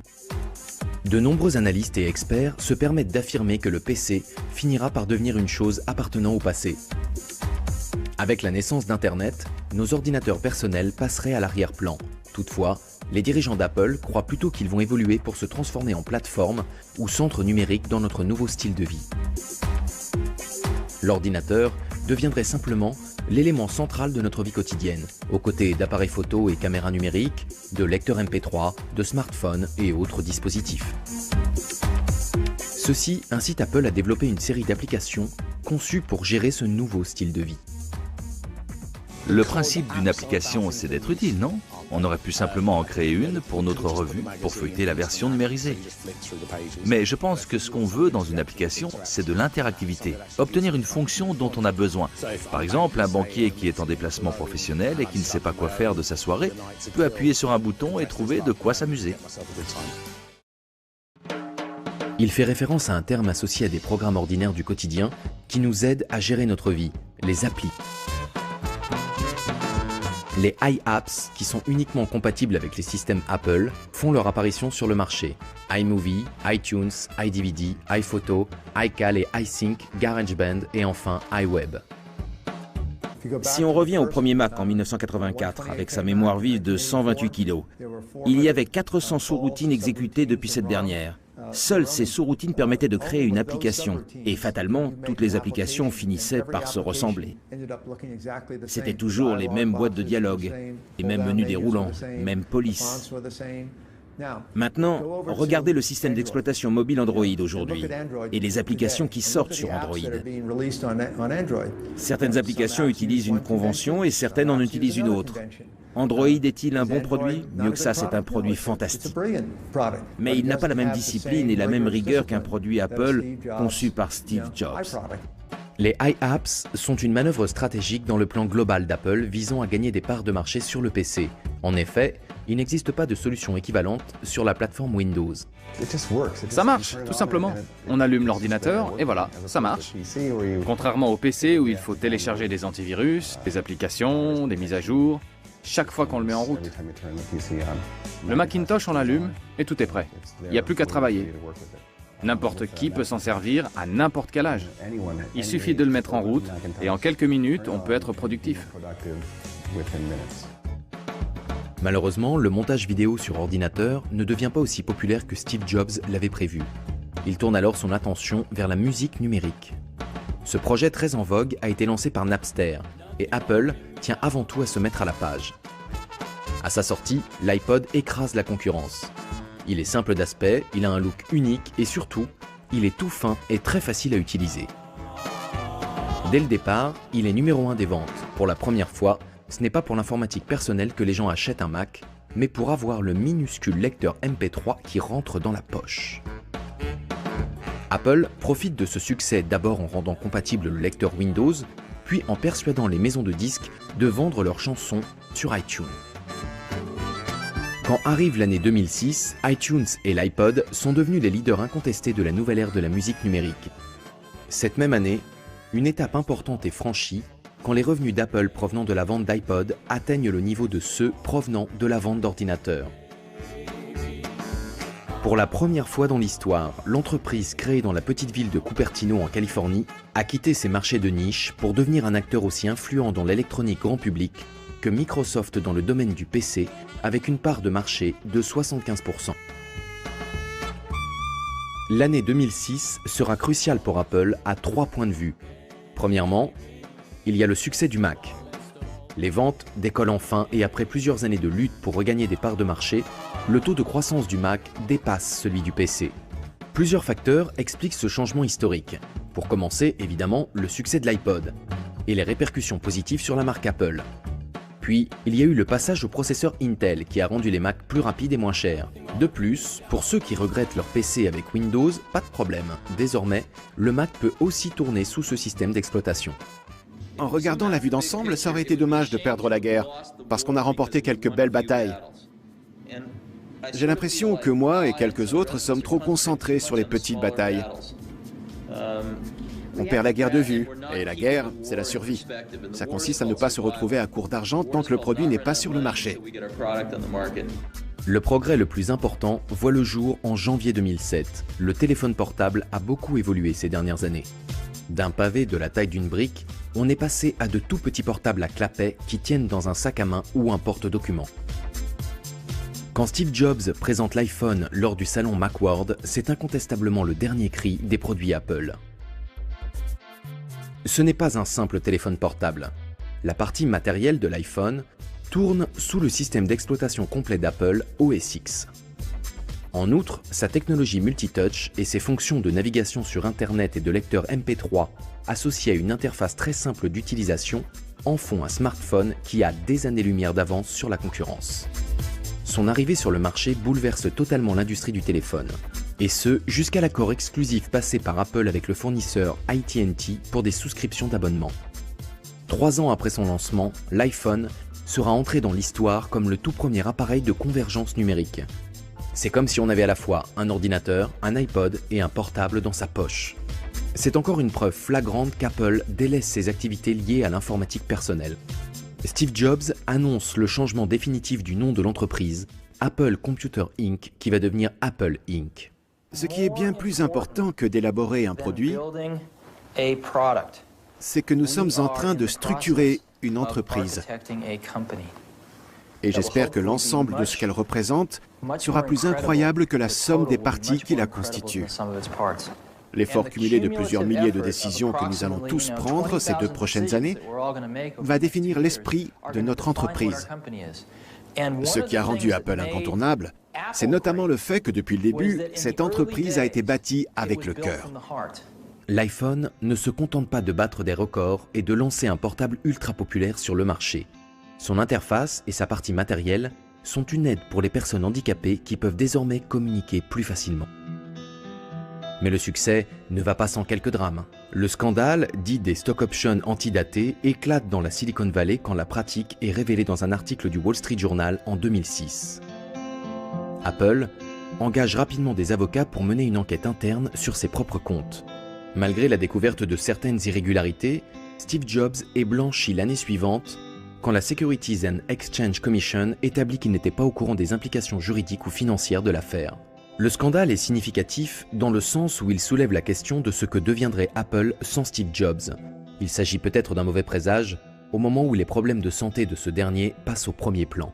De nombreux analystes et experts se permettent d'affirmer que le PC finira par devenir une chose appartenant au passé. Avec la naissance d'Internet, nos ordinateurs personnels passeraient à l'arrière-plan. Toutefois, les dirigeants d'Apple croient plutôt qu'ils vont évoluer pour se transformer en plateforme ou centre numérique dans notre nouveau style de vie. L'ordinateur deviendrait simplement l'élément central de notre vie quotidienne, aux côtés d'appareils photo et caméras numériques, de lecteurs MP3, de smartphones et autres dispositifs. Ceci incite Apple à développer une série d'applications conçues pour gérer ce nouveau style de vie. Le principe d'une application, c'est d'être utile, non? On aurait pu simplement en créer une pour notre revue, pour feuilleter la version numérisée. Mais je pense que ce qu'on veut dans une application, c'est de l'interactivité, obtenir une fonction dont on a besoin. Par exemple, un banquier qui est en déplacement professionnel et qui ne sait pas quoi faire de sa soirée peut appuyer sur un bouton et trouver de quoi s'amuser. Il fait référence à un terme associé à des programmes ordinaires du quotidien qui nous aident à gérer notre vie, les applis. Les iApps, qui sont uniquement compatibles avec les systèmes Apple, font leur apparition sur le marché. iMovie, iTunes, iDVD, iPhoto, iCal et iSync, GarageBand et enfin iWeb. Si on revient au premier Mac en 1984, avec sa mémoire vive de 128 kg, il y avait 400 sous-routines exécutées depuis cette dernière. Seules ces sous-routines permettaient de créer une application, et fatalement, toutes les applications finissaient par se ressembler. C'était toujours les mêmes boîtes de dialogue, les mêmes menus déroulants, même police. Maintenant, regardez le système d'exploitation mobile Android aujourd'hui et les applications qui sortent sur Android. Certaines applications utilisent une convention et certaines en utilisent une autre. Android est-il un bon produit? Mieux que ça, c'est un produit fantastique. Mais il n'a pas la même discipline et la même rigueur qu'un produit Apple conçu par Steve Jobs. Les iApps sont une manœuvre stratégique dans le plan global d'Apple visant à gagner des parts de marché sur le PC. En effet, il n'existe pas de solution équivalente sur la plateforme Windows. Ça marche, tout simplement. On allume l'ordinateur et voilà, ça marche. Contrairement au PC où il faut télécharger des antivirus, des applications, des mises à jour, chaque fois qu'on le met en route. Le Macintosh, on l'allume et tout est prêt. Il n'y a plus qu'à travailler. N'importe qui peut s'en servir à n'importe quel âge. Il suffit de le mettre en route et en quelques minutes, on peut être productif. Malheureusement, le montage vidéo sur ordinateur ne devient pas aussi populaire que Steve Jobs l'avait prévu. Il tourne alors son attention vers la musique numérique. Ce projet très en vogue a été lancé par Napster et Apple tient avant tout à se mettre à la page. À sa sortie, l'iPod écrase la concurrence. Il est simple d'aspect, il a un look unique et surtout, il est tout fin et très facile à utiliser. Dès le départ, il est numéro 1 des ventes. Pour la première fois, ce n'est pas pour l'informatique personnelle que les gens achètent un Mac, mais pour avoir le minuscule lecteur MP3 qui rentre dans la poche. Apple profite de ce succès d'abord en rendant compatible le lecteur Windows, puis en persuadant les maisons de disques de vendre leurs chansons sur iTunes. Quand arrive l'année 2006, iTunes et l'iPod sont devenus les leaders incontestés de la nouvelle ère de la musique numérique. Cette même année, une étape importante est franchie quand les revenus d'Apple provenant de la vente d'iPod atteignent le niveau de ceux provenant de la vente d'ordinateurs. Pour la première fois dans l'histoire, l'entreprise créée dans la petite ville de Cupertino en Californie a quitté ses marchés de niche pour devenir un acteur aussi influent dans l'électronique grand public que Microsoft dans le domaine du PC, avec une part de marché de 75%. L'année 2006 sera cruciale pour Apple à 3 points de vue. Premièrement, il y a le succès du Mac. Les ventes décollent enfin et après plusieurs années de lutte pour regagner des parts de marché, le taux de croissance du Mac dépasse celui du PC. Plusieurs facteurs expliquent ce changement historique. Pour commencer, évidemment, le succès de l'iPod et les répercussions positives sur la marque Apple. Puis, il y a eu le passage au processeur Intel qui a rendu les Macs plus rapides et moins chers. De plus, pour ceux qui regrettent leur PC avec Windows, pas de problème. Désormais, le Mac peut aussi tourner sous ce système d'exploitation. En regardant la vue d'ensemble, ça aurait été dommage de perdre la guerre, parce qu'on a remporté quelques belles batailles. J'ai l'impression que moi et quelques autres sommes trop concentrés sur les petites batailles. On perd la guerre de vue, et la guerre, c'est la survie. Ça consiste à ne pas se retrouver à court d'argent tant que le produit n'est pas sur le marché. Le progrès le plus important voit le jour en janvier 2007. Le téléphone portable a beaucoup évolué ces dernières années. D'un pavé de la taille d'une brique, on est passé à de tout petits portables à clapet qui tiennent dans un sac à main ou un porte-document. Quand Steve Jobs présente l'iPhone lors du salon Macworld, c'est incontestablement le dernier cri des produits Apple. Ce n'est pas un simple téléphone portable. La partie matérielle de l'iPhone tourne sous le système d'exploitation complet d'Apple OS X. En outre, sa technologie multitouch et ses fonctions de navigation sur Internet et de lecteur MP3, associées à une interface très simple d'utilisation, en font un smartphone qui a des années-lumière d'avance sur la concurrence. Son arrivée sur le marché bouleverse totalement l'industrie du téléphone. Et ce, jusqu'à l'accord exclusif passé par Apple avec le fournisseur AT&T pour des souscriptions d'abonnement. 3 ans après son lancement, l'iPhone sera entré dans l'histoire comme le tout premier appareil de convergence numérique. C'est comme si on avait à la fois un ordinateur, un iPod et un portable dans sa poche. C'est encore une preuve flagrante qu'Apple délaisse ses activités liées à l'informatique personnelle. Steve Jobs annonce le changement définitif du nom de l'entreprise, Apple Computer Inc., qui va devenir Apple Inc. Ce qui est bien plus important que d'élaborer un produit, c'est que nous sommes en train de structurer une entreprise. Et j'espère que l'ensemble de ce qu'elle représente sera plus incroyable que la somme des parties qui la constituent. L'effort cumulé de plusieurs milliers de décisions que nous allons tous prendre ces 2 prochaines années va définir l'esprit de notre entreprise. Ce qui a rendu Apple incontournable, c'est notamment le fait que depuis le début, cette entreprise a été bâtie avec le cœur. L'iPhone ne se contente pas de battre des records et de lancer un portable ultra populaire sur le marché. Son interface et sa partie matérielle sont une aide pour les personnes handicapées qui peuvent désormais communiquer plus facilement. Mais le succès ne va pas sans quelques drames. Le scandale, dit des stock options antidatés, éclate dans la Silicon Valley quand la pratique est révélée dans un article du Wall Street Journal en 2006. Apple engage rapidement des avocats pour mener une enquête interne sur ses propres comptes. Malgré la découverte de certaines irrégularités, Steve Jobs est blanchi l'année suivante quand la Securities and Exchange Commission établit qu'il n'était pas au courant des implications juridiques ou financières de l'affaire. Le scandale est significatif dans le sens où il soulève la question de ce que deviendrait Apple sans Steve Jobs. Il s'agit peut-être d'un mauvais présage au moment où les problèmes de santé de ce dernier passent au premier plan.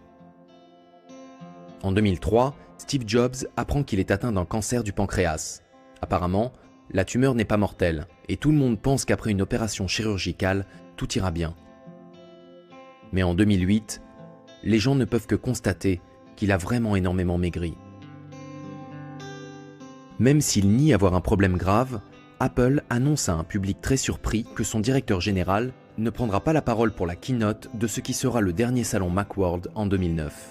En 2003, Steve Jobs apprend qu'il est atteint d'un cancer du pancréas. Apparemment, la tumeur n'est pas mortelle et tout le monde pense qu'après une opération chirurgicale, tout ira bien. Mais en 2008, les gens ne peuvent que constater qu'il a vraiment énormément maigri. Même s'il nie avoir un problème grave, Apple annonce à un public très surpris que son directeur général ne prendra pas la parole pour la keynote de ce qui sera le dernier salon Macworld en 2009.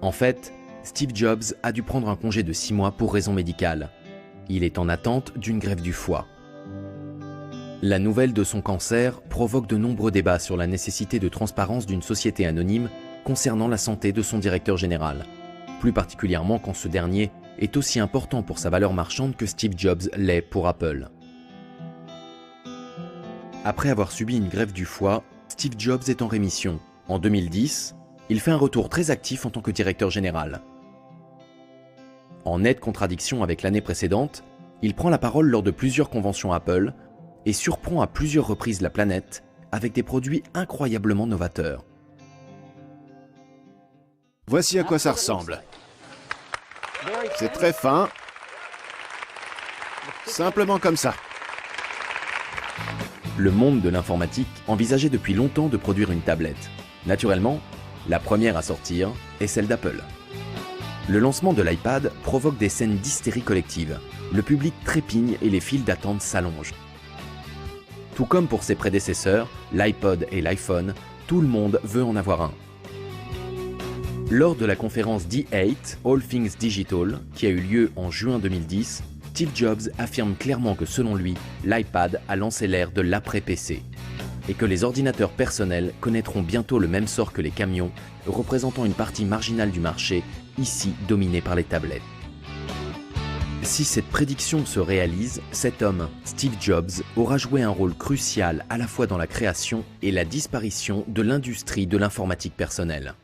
En fait, Steve Jobs a dû prendre un congé de 6 mois pour raison médicale. Il est en attente d'une greffe du foie. La nouvelle de son cancer provoque de nombreux débats sur la nécessité de transparence d'une société anonyme concernant la santé de son directeur général, plus particulièrement quand ce dernier est aussi important pour sa valeur marchande que Steve Jobs l'est pour Apple. Après avoir subi une greffe du foie, Steve Jobs est en rémission. En 2010, il fait un retour très actif en tant que directeur général. En nette contradiction avec l'année précédente, il prend la parole lors de plusieurs conventions Apple et surprend à plusieurs reprises la planète avec des produits incroyablement novateurs. Voici à quoi ça ressemble. C'est très fin. Simplement comme ça. Le monde de l'informatique envisageait depuis longtemps de produire une tablette. Naturellement, la première à sortir est celle d'Apple. Le lancement de l'iPad provoque des scènes d'hystérie collective. Le public trépigne et les files d'attente s'allongent. Tout comme pour ses prédécesseurs, l'iPod et l'iPhone, tout le monde veut en avoir un. Lors de la conférence D8, All Things Digital, qui a eu lieu en juin 2010, Steve Jobs affirme clairement que selon lui, l'iPad a lancé l'ère de l'après-PC et que les ordinateurs personnels connaîtront bientôt le même sort que les camions, représentant une partie marginale du marché, ici dominée par les tablettes. Si cette prédiction se réalise, cet homme, Steve Jobs, aura joué un rôle crucial à la fois dans la création et la disparition de l'industrie de l'informatique personnelle.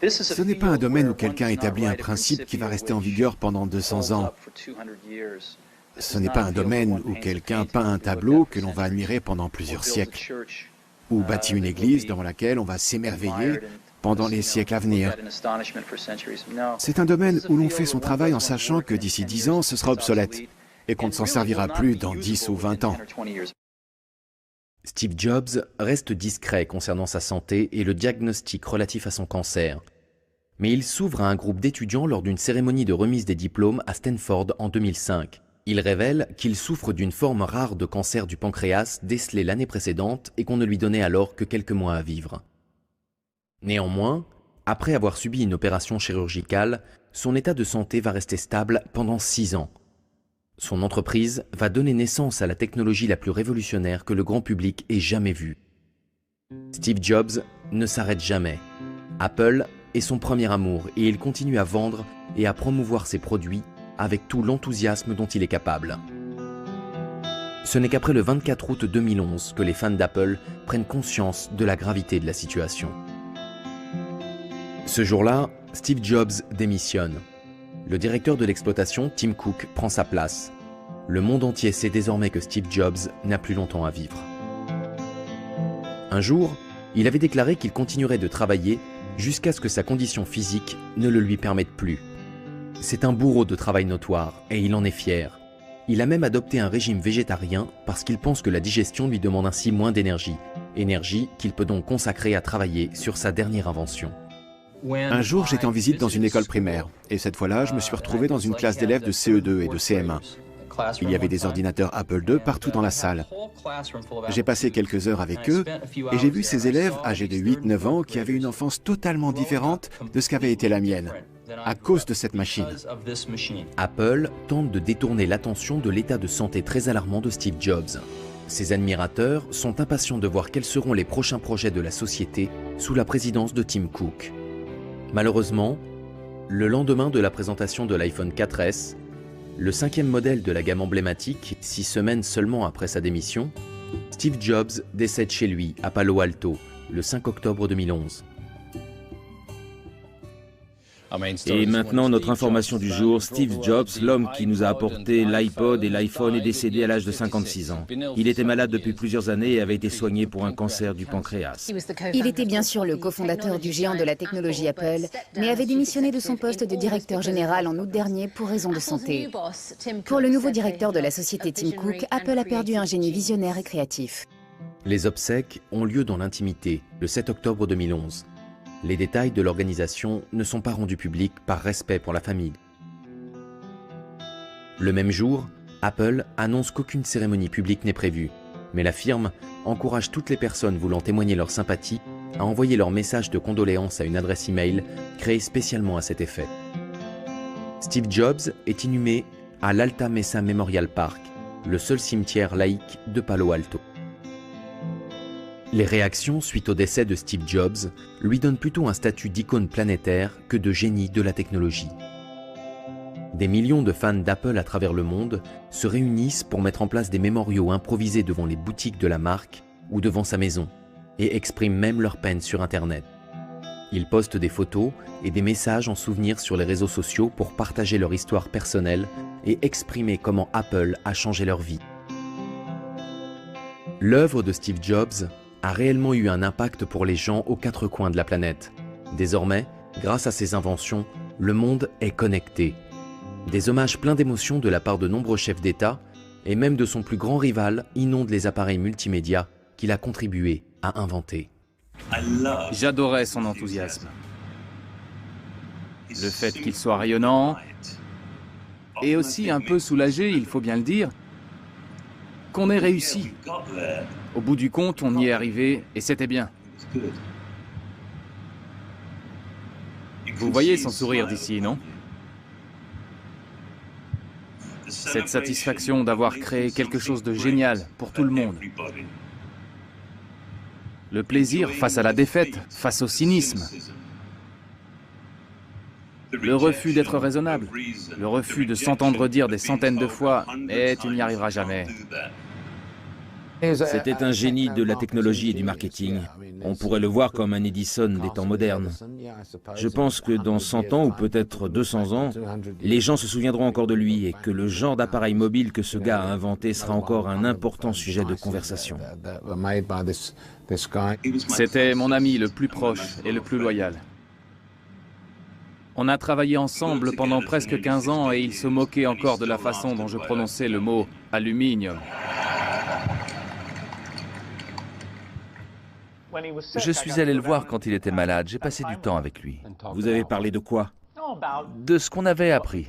Ce n'est pas un domaine où quelqu'un établit un principe qui va rester en vigueur pendant 200 ans. Ce n'est pas un domaine où quelqu'un peint un tableau que l'on va admirer pendant plusieurs siècles, ou bâtit une église devant laquelle on va s'émerveiller pendant les siècles à venir. C'est un domaine où l'on fait son travail en sachant que d'ici 10 ans, ce sera obsolète, et qu'on ne s'en servira plus dans 10 ou 20 ans. Steve Jobs reste discret concernant sa santé et le diagnostic relatif à son cancer. Mais il s'ouvre à un groupe d'étudiants lors d'une cérémonie de remise des diplômes à Stanford en 2005. Il révèle qu'il souffre d'une forme rare de cancer du pancréas décelé l'année précédente et qu'on ne lui donnait alors que quelques mois à vivre. Néanmoins, après avoir subi une opération chirurgicale, son état de santé va rester stable pendant 6 ans. Son entreprise va donner naissance à la technologie la plus révolutionnaire que le grand public ait jamais vue. Steve Jobs ne s'arrête jamais. Apple est son premier amour et il continue à vendre et à promouvoir ses produits avec tout l'enthousiasme dont il est capable. Ce n'est qu'après le 24 août 2011 que les fans d'Apple prennent conscience de la gravité de la situation. Ce jour-là, Steve Jobs démissionne. Le directeur de l'exploitation, Tim Cook, prend sa place. Le monde entier sait désormais que Steve Jobs n'a plus longtemps à vivre. Un jour, il avait déclaré qu'il continuerait de travailler jusqu'à ce que sa condition physique ne le lui permette plus. C'est un bourreau de travail notoire et il en est fier. Il a même adopté un régime végétarien parce qu'il pense que la digestion lui demande ainsi moins d'énergie, énergie qu'il peut donc consacrer à travailler sur sa dernière invention. Un jour, j'étais en visite dans une école primaire, et cette fois-là, je me suis retrouvé dans une classe d'élèves de CE2 et de CM1. Il y avait des ordinateurs Apple II partout dans la salle. J'ai passé quelques heures avec eux, et j'ai vu ces élèves âgés de 8-9 ans qui avaient une enfance totalement différente de ce qu'avait été la mienne, à cause de cette machine. Apple tente de détourner l'attention de l'état de santé très alarmant de Steve Jobs. Ses admirateurs sont impatients de voir quels seront les prochains projets de la société sous la présidence de Tim Cook. Malheureusement, le lendemain de la présentation de l'iPhone 4S, le 5e modèle de la gamme emblématique, 6 semaines seulement après sa démission, Steve Jobs décède chez lui à Palo Alto, le 5 octobre 2011. Et maintenant, notre information du jour, Steve Jobs, l'homme qui nous a apporté l'iPod et l'iPhone, est décédé à l'âge de 56 ans. Il était malade depuis plusieurs années et avait été soigné pour un cancer du pancréas. Il était bien sûr le cofondateur du géant de la technologie Apple, mais avait démissionné de son poste de directeur général en août dernier pour raison de santé. Pour le nouveau directeur de la société Tim Cook, Apple a perdu un génie visionnaire et créatif. Les obsèques ont lieu dans l'intimité, le 7 octobre 2011. Les détails de l'organisation ne sont pas rendus publics par respect pour la famille. Le même jour, Apple annonce qu'aucune cérémonie publique n'est prévue, mais la firme encourage toutes les personnes voulant témoigner leur sympathie à envoyer leur message de condoléances à une adresse email créée spécialement à cet effet. Steve Jobs est inhumé à l'Alta Mesa Memorial Park, le seul cimetière laïque de Palo Alto. Les réactions suite au décès de Steve Jobs lui donnent plutôt un statut d'icône planétaire que de génie de la technologie. Des millions de fans d'Apple à travers le monde se réunissent pour mettre en place des mémoriaux improvisés devant les boutiques de la marque ou devant sa maison et expriment même leur peine sur Internet. Ils postent des photos et des messages en souvenir sur les réseaux sociaux pour partager leur histoire personnelle et exprimer comment Apple a changé leur vie. L'œuvre de Steve Jobs a réellement eu un impact pour les gens aux 4 coins de la planète. Désormais, grâce à ses inventions, le monde est connecté. Des hommages pleins d'émotions de la part de nombreux chefs d'État et même de son plus grand rival inondent les appareils multimédia qu'il a contribué à inventer. J'adorais son enthousiasme. Le fait qu'il soit rayonnant et aussi un peu soulagé, il faut bien le dire, qu'on ait réussi. Au bout du compte, on y est arrivé et c'était bien. Vous voyez son sourire d'ici, non? Cette satisfaction d'avoir créé quelque chose de génial pour tout le monde. Le plaisir face à la défaite, face au cynisme. Le refus d'être raisonnable. Le refus de s'entendre dire des centaines de fois « Mais tu n'y arriveras jamais ». C'était un génie de la technologie et du marketing. On pourrait le voir comme un Edison des temps modernes. Je pense que dans 100 ans ou peut-être 200 ans, les gens se souviendront encore de lui et que le genre d'appareil mobile que ce gars a inventé sera encore un important sujet de conversation. C'était mon ami le plus proche et le plus loyal. On a travaillé ensemble pendant presque 15 ans et il se moquait encore de la façon dont je prononçais le mot « aluminium ». Je suis allé le voir quand il était malade, j'ai passé du temps avec lui. Vous avez parlé de quoi? De ce qu'on avait appris.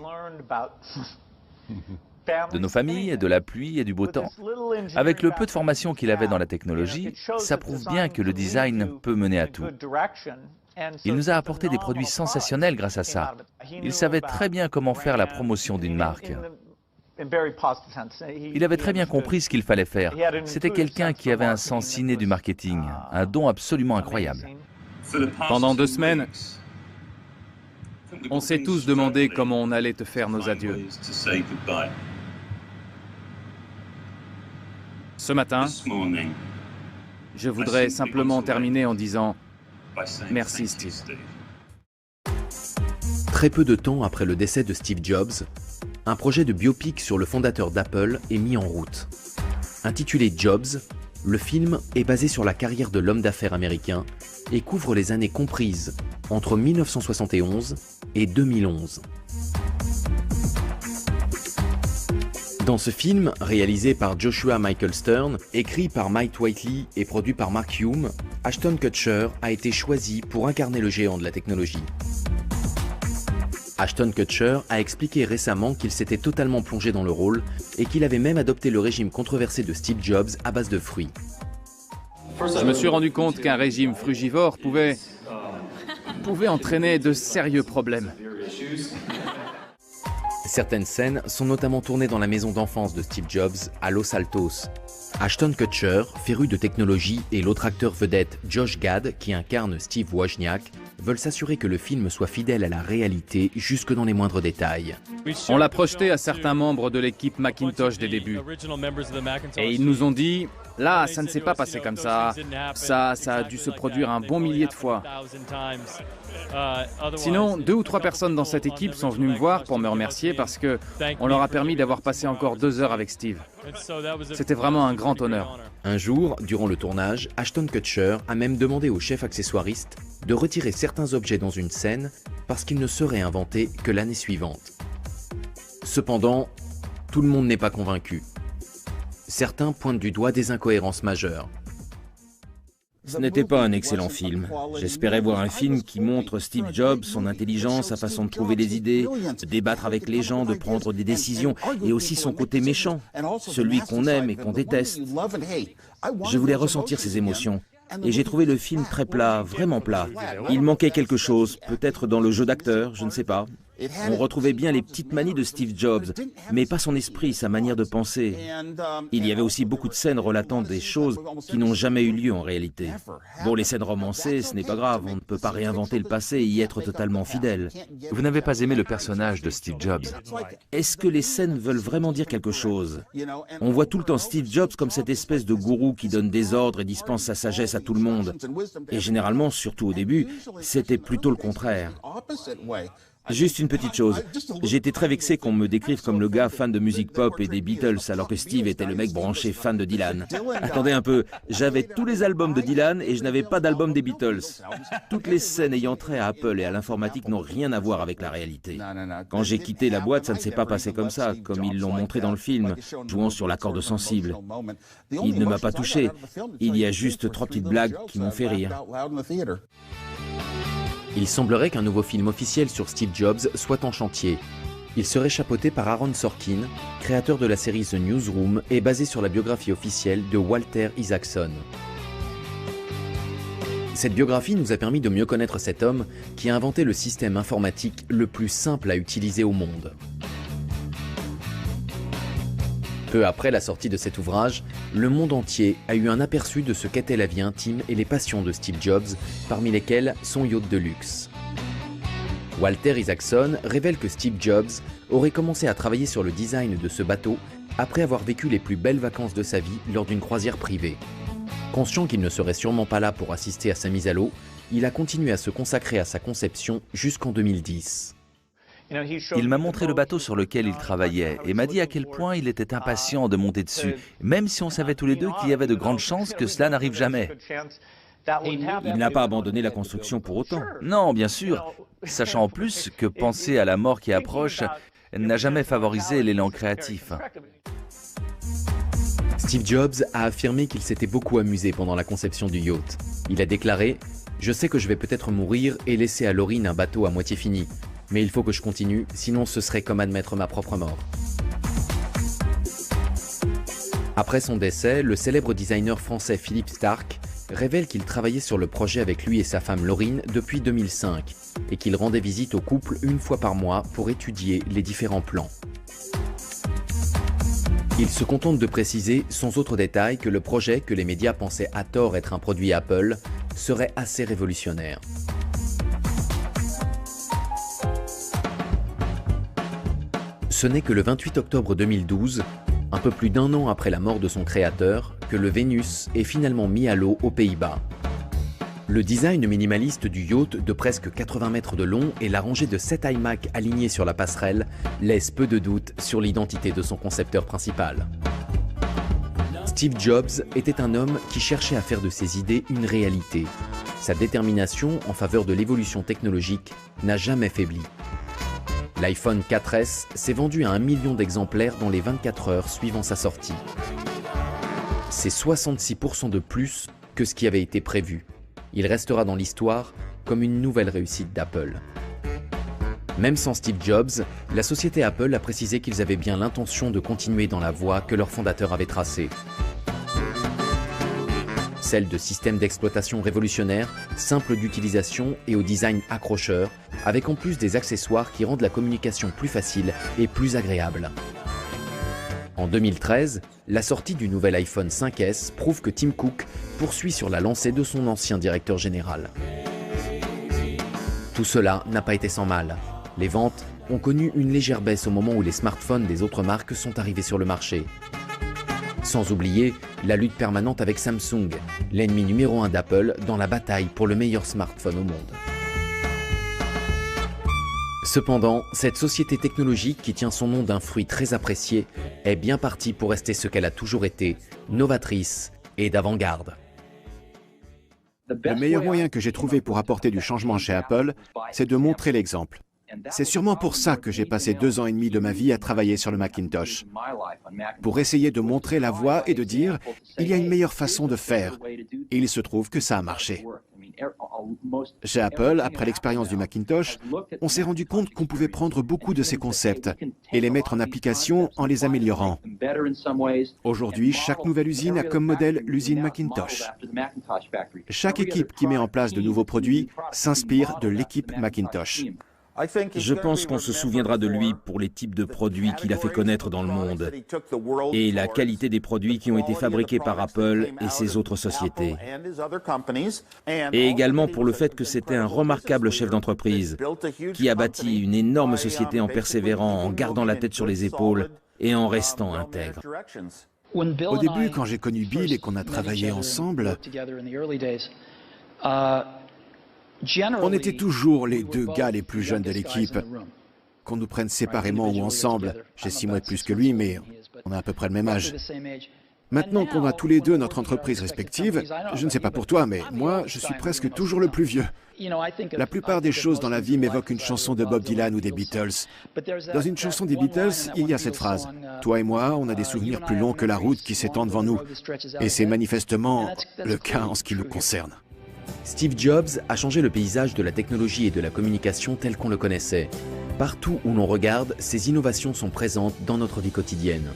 de nos familles, de la pluie et du beau temps. Avec le peu de formation qu'il avait dans la technologie, ça prouve bien que le design peut mener à tout. Il nous a apporté des produits sensationnels grâce à ça. Il savait très bien comment faire la promotion d'une marque. Il avait très bien compris ce qu'il fallait faire. C'était quelqu'un qui avait un sens inné du marketing, un don absolument incroyable. Pendant 2 semaines, on s'est tous demandé comment on allait te faire nos adieux. Ce matin, je voudrais simplement terminer en disant merci Steve. Très peu de temps après le décès de Steve Jobs, un projet de biopic sur le fondateur d'Apple est mis en route. Intitulé Jobs, le film est basé sur la carrière de l'homme d'affaires américain et couvre les années comprises entre 1971 et 2011. Dans ce film, réalisé par Joshua Michael Stern, écrit par Mike Whiteley et produit par Mark Hume, Ashton Kutcher a été choisi pour incarner le géant de la technologie. Ashton Kutcher a expliqué récemment qu'il s'était totalement plongé dans le rôle et qu'il avait même adopté le régime controversé de Steve Jobs à base de fruits. Je me suis rendu compte qu'un régime frugivore pouvait entraîner de sérieux problèmes. Certaines scènes sont notamment tournées dans la maison d'enfance de Steve Jobs à Los Altos. Ashton Kutcher, féru de technologie, et l'autre acteur vedette Josh Gad, qui incarne Steve Wozniak, veulent s'assurer que le film soit fidèle à la réalité jusque dans les moindres détails. On l'a projeté à certains membres de l'équipe Macintosh des débuts. Et ils nous ont dit, là, ça ne s'est pas passé comme ça. Ça a dû se produire un bon millier de fois. Sinon, 2 ou 3 personnes dans cette équipe sont venues me voir pour me remercier parce que on leur a permis d'avoir passé encore 2 heures avec Steve. C'était vraiment un grand honneur. Un jour, durant le tournage, Ashton Kutcher a même demandé au chef accessoiriste de retirer certains objets dans une scène parce qu'ils ne seraient inventés que l'année suivante. Cependant, tout le monde n'est pas convaincu. Certains pointent du doigt des incohérences majeures. Ce n'était pas un excellent film. J'espérais voir un film qui montre Steve Jobs, son intelligence, sa façon de trouver des idées, de débattre avec les gens, de prendre des décisions, et aussi son côté méchant, celui qu'on aime et qu'on déteste. Je voulais ressentir ces émotions. Et j'ai trouvé le film très plat, vraiment plat. Il manquait quelque chose, peut-être dans le jeu d'acteur, je ne sais pas. On retrouvait bien les petites manies de Steve Jobs, mais pas son esprit, sa manière de penser. Il y avait aussi beaucoup de scènes relatant des choses qui n'ont jamais eu lieu en réalité. Bon, les scènes romancées, ce n'est pas grave, on ne peut pas réinventer le passé et y être totalement fidèle. Vous n'avez pas aimé le personnage de Steve Jobs? Est-ce que les scènes veulent vraiment dire quelque chose? On voit tout le temps Steve Jobs comme cette espèce de gourou qui donne des ordres et dispense sa sagesse à tout le monde. Et généralement, surtout au début, c'était plutôt le contraire. Juste une petite chose, j'ai été très vexé qu'on me décrive comme le gars fan de musique pop et des Beatles alors que Steve était le mec branché fan de Dylan. Attendez un peu, j'avais tous les albums de Dylan et je n'avais pas d'album des Beatles. Toutes les scènes ayant trait à Apple et à l'informatique n'ont rien à voir avec la réalité. Quand j'ai quitté la boîte, ça ne s'est pas passé comme ça, comme ils l'ont montré dans le film, jouant sur la corde sensible. Il ne m'a pas touché, il y a juste 3 petites blagues qui m'ont fait rire. Il semblerait qu'un nouveau film officiel sur Steve Jobs soit en chantier. Il serait chapeauté par Aaron Sorkin, créateur de la série The Newsroom et basé sur la biographie officielle de Walter Isaacson. Cette biographie nous a permis de mieux connaître cet homme qui a inventé le système informatique le plus simple à utiliser au monde. Peu après la sortie de cet ouvrage, le monde entier a eu un aperçu de ce qu'était la vie intime et les passions de Steve Jobs, parmi lesquelles son yacht de luxe. Walter Isaacson révèle que Steve Jobs aurait commencé à travailler sur le design de ce bateau après avoir vécu les plus belles vacances de sa vie lors d'une croisière privée. Conscient qu'il ne serait sûrement pas là pour assister à sa mise à l'eau, il a continué à se consacrer à sa conception jusqu'en 2010. Il m'a montré le bateau sur lequel il travaillait et m'a dit à quel point il était impatient de monter dessus, même si on savait tous les deux qu'il y avait de grandes chances que cela n'arrive jamais. Il n'a pas abandonné la construction pour autant. Non, bien sûr, sachant en plus que penser à la mort qui approche n'a jamais favorisé l'élan créatif. Steve Jobs a affirmé qu'il s'était beaucoup amusé pendant la conception du yacht. Il a déclaré « Je sais que je vais peut-être mourir et laisser à l'orine un bateau à moitié fini. Mais il faut que je continue, sinon ce serait comme admettre ma propre mort. » Après son décès, le célèbre designer français Philippe Starck révèle qu'il travaillait sur le projet avec lui et sa femme Laurine depuis 2005 et qu'il rendait visite au couple une fois par mois pour étudier les différents plans. Il se contente de préciser, sans autre détail, que le projet, que les médias pensaient à tort être un produit Apple, serait assez révolutionnaire. Ce n'est que le 28 octobre 2012, un peu plus d'un an après la mort de son créateur, que le Vénus est finalement mis à l'eau aux Pays-Bas. Le design minimaliste du yacht de presque 80 mètres de long et la rangée de 7 iMac alignés sur la passerelle laissent peu de doute sur l'identité de son concepteur principal. Steve Jobs était un homme qui cherchait à faire de ses idées une réalité. Sa détermination en faveur de l'évolution technologique n'a jamais faibli. L'iPhone 4S s'est vendu à 1 million d'exemplaires dans les 24 heures suivant sa sortie. C'est 66% de plus que ce qui avait été prévu. Il restera dans l'histoire comme une nouvelle réussite d'Apple. Même sans Steve Jobs, la société Apple a précisé qu'ils avaient bien l'intention de continuer dans la voie que leur fondateur avait tracée. Celle de systèmes d'exploitation révolutionnaires, simples d'utilisation et au design accrocheur, avec en plus des accessoires qui rendent la communication plus facile et plus agréable. En 2013, la sortie du nouvel iPhone 5S prouve que Tim Cook poursuit sur la lancée de son ancien directeur général. Tout cela n'a pas été sans mal. Les ventes ont connu une légère baisse au moment où les smartphones des autres marques sont arrivés sur le marché. Sans oublier la lutte permanente avec Samsung, l'ennemi numéro 1 d'Apple dans la bataille pour le meilleur smartphone au monde. Cependant, cette société technologique qui tient son nom d'un fruit très apprécié est bien partie pour rester ce qu'elle a toujours été, novatrice et d'avant-garde. Le meilleur moyen que j'ai trouvé pour apporter du changement chez Apple, c'est de montrer l'exemple. C'est sûrement pour ça que j'ai passé 2 ans et demi de ma vie à travailler sur le Macintosh. Pour essayer de montrer la voie et de dire, il y a une meilleure façon de faire. Et il se trouve que ça a marché. Chez Apple, après l'expérience du Macintosh, on s'est rendu compte qu'on pouvait prendre beaucoup de ces concepts et les mettre en application en les améliorant. Aujourd'hui, chaque nouvelle usine a comme modèle l'usine Macintosh. Chaque équipe qui met en place de nouveaux produits s'inspire de l'équipe Macintosh. Je pense qu'on se souviendra de lui pour les types de produits qu'il a fait connaître dans le monde et la qualité des produits qui ont été fabriqués par Apple et ses autres sociétés. Et également pour le fait que c'était un remarquable chef d'entreprise qui a bâti une énorme société en persévérant, en gardant la tête sur les épaules et en restant intègre. Au début, quand j'ai connu Bill et qu'on a travaillé ensemble, on était toujours les 2 gars les plus jeunes de l'équipe. Qu'on nous prenne séparément ou ensemble, j'ai 6 mois de plus que lui, mais on a à peu près le même âge. Maintenant qu'on a tous les 2 notre entreprise respective, je ne sais pas pour toi, mais moi, je suis presque toujours le plus vieux. La plupart des choses dans la vie m'évoquent une chanson de Bob Dylan ou des Beatles. Dans une chanson des Beatles, il y a cette phrase « Toi et moi, on a des souvenirs plus longs que la route qui s'étend devant nous. » Et c'est manifestement le cas en ce qui nous concerne. Steve Jobs a changé le paysage de la technologie et de la communication tel qu'on le connaissait. Partout où l'on regarde, ces innovations sont présentes dans notre vie quotidienne.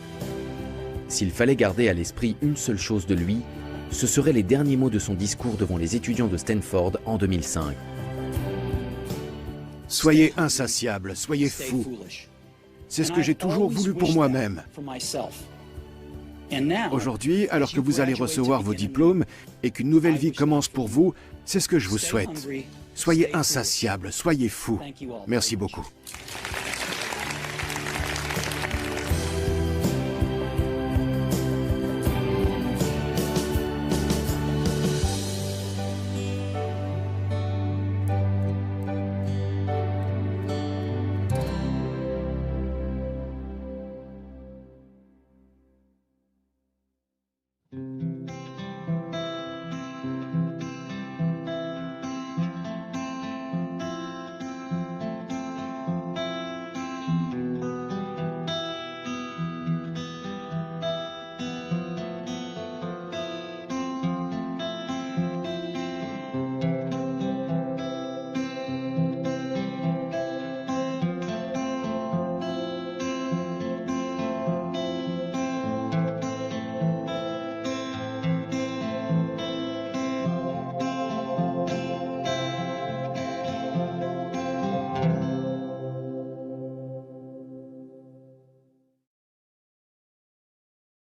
S'il fallait garder à l'esprit une seule chose de lui, ce seraient les derniers mots de son discours devant les étudiants de Stanford en 2005. Soyez insatiables, soyez fous. C'est ce que j'ai toujours voulu pour moi-même. Aujourd'hui, alors que vous allez recevoir vos diplômes et qu'une nouvelle vie commence pour vous, c'est ce que je vous souhaite. Soyez insatiables, soyez fous. Merci beaucoup.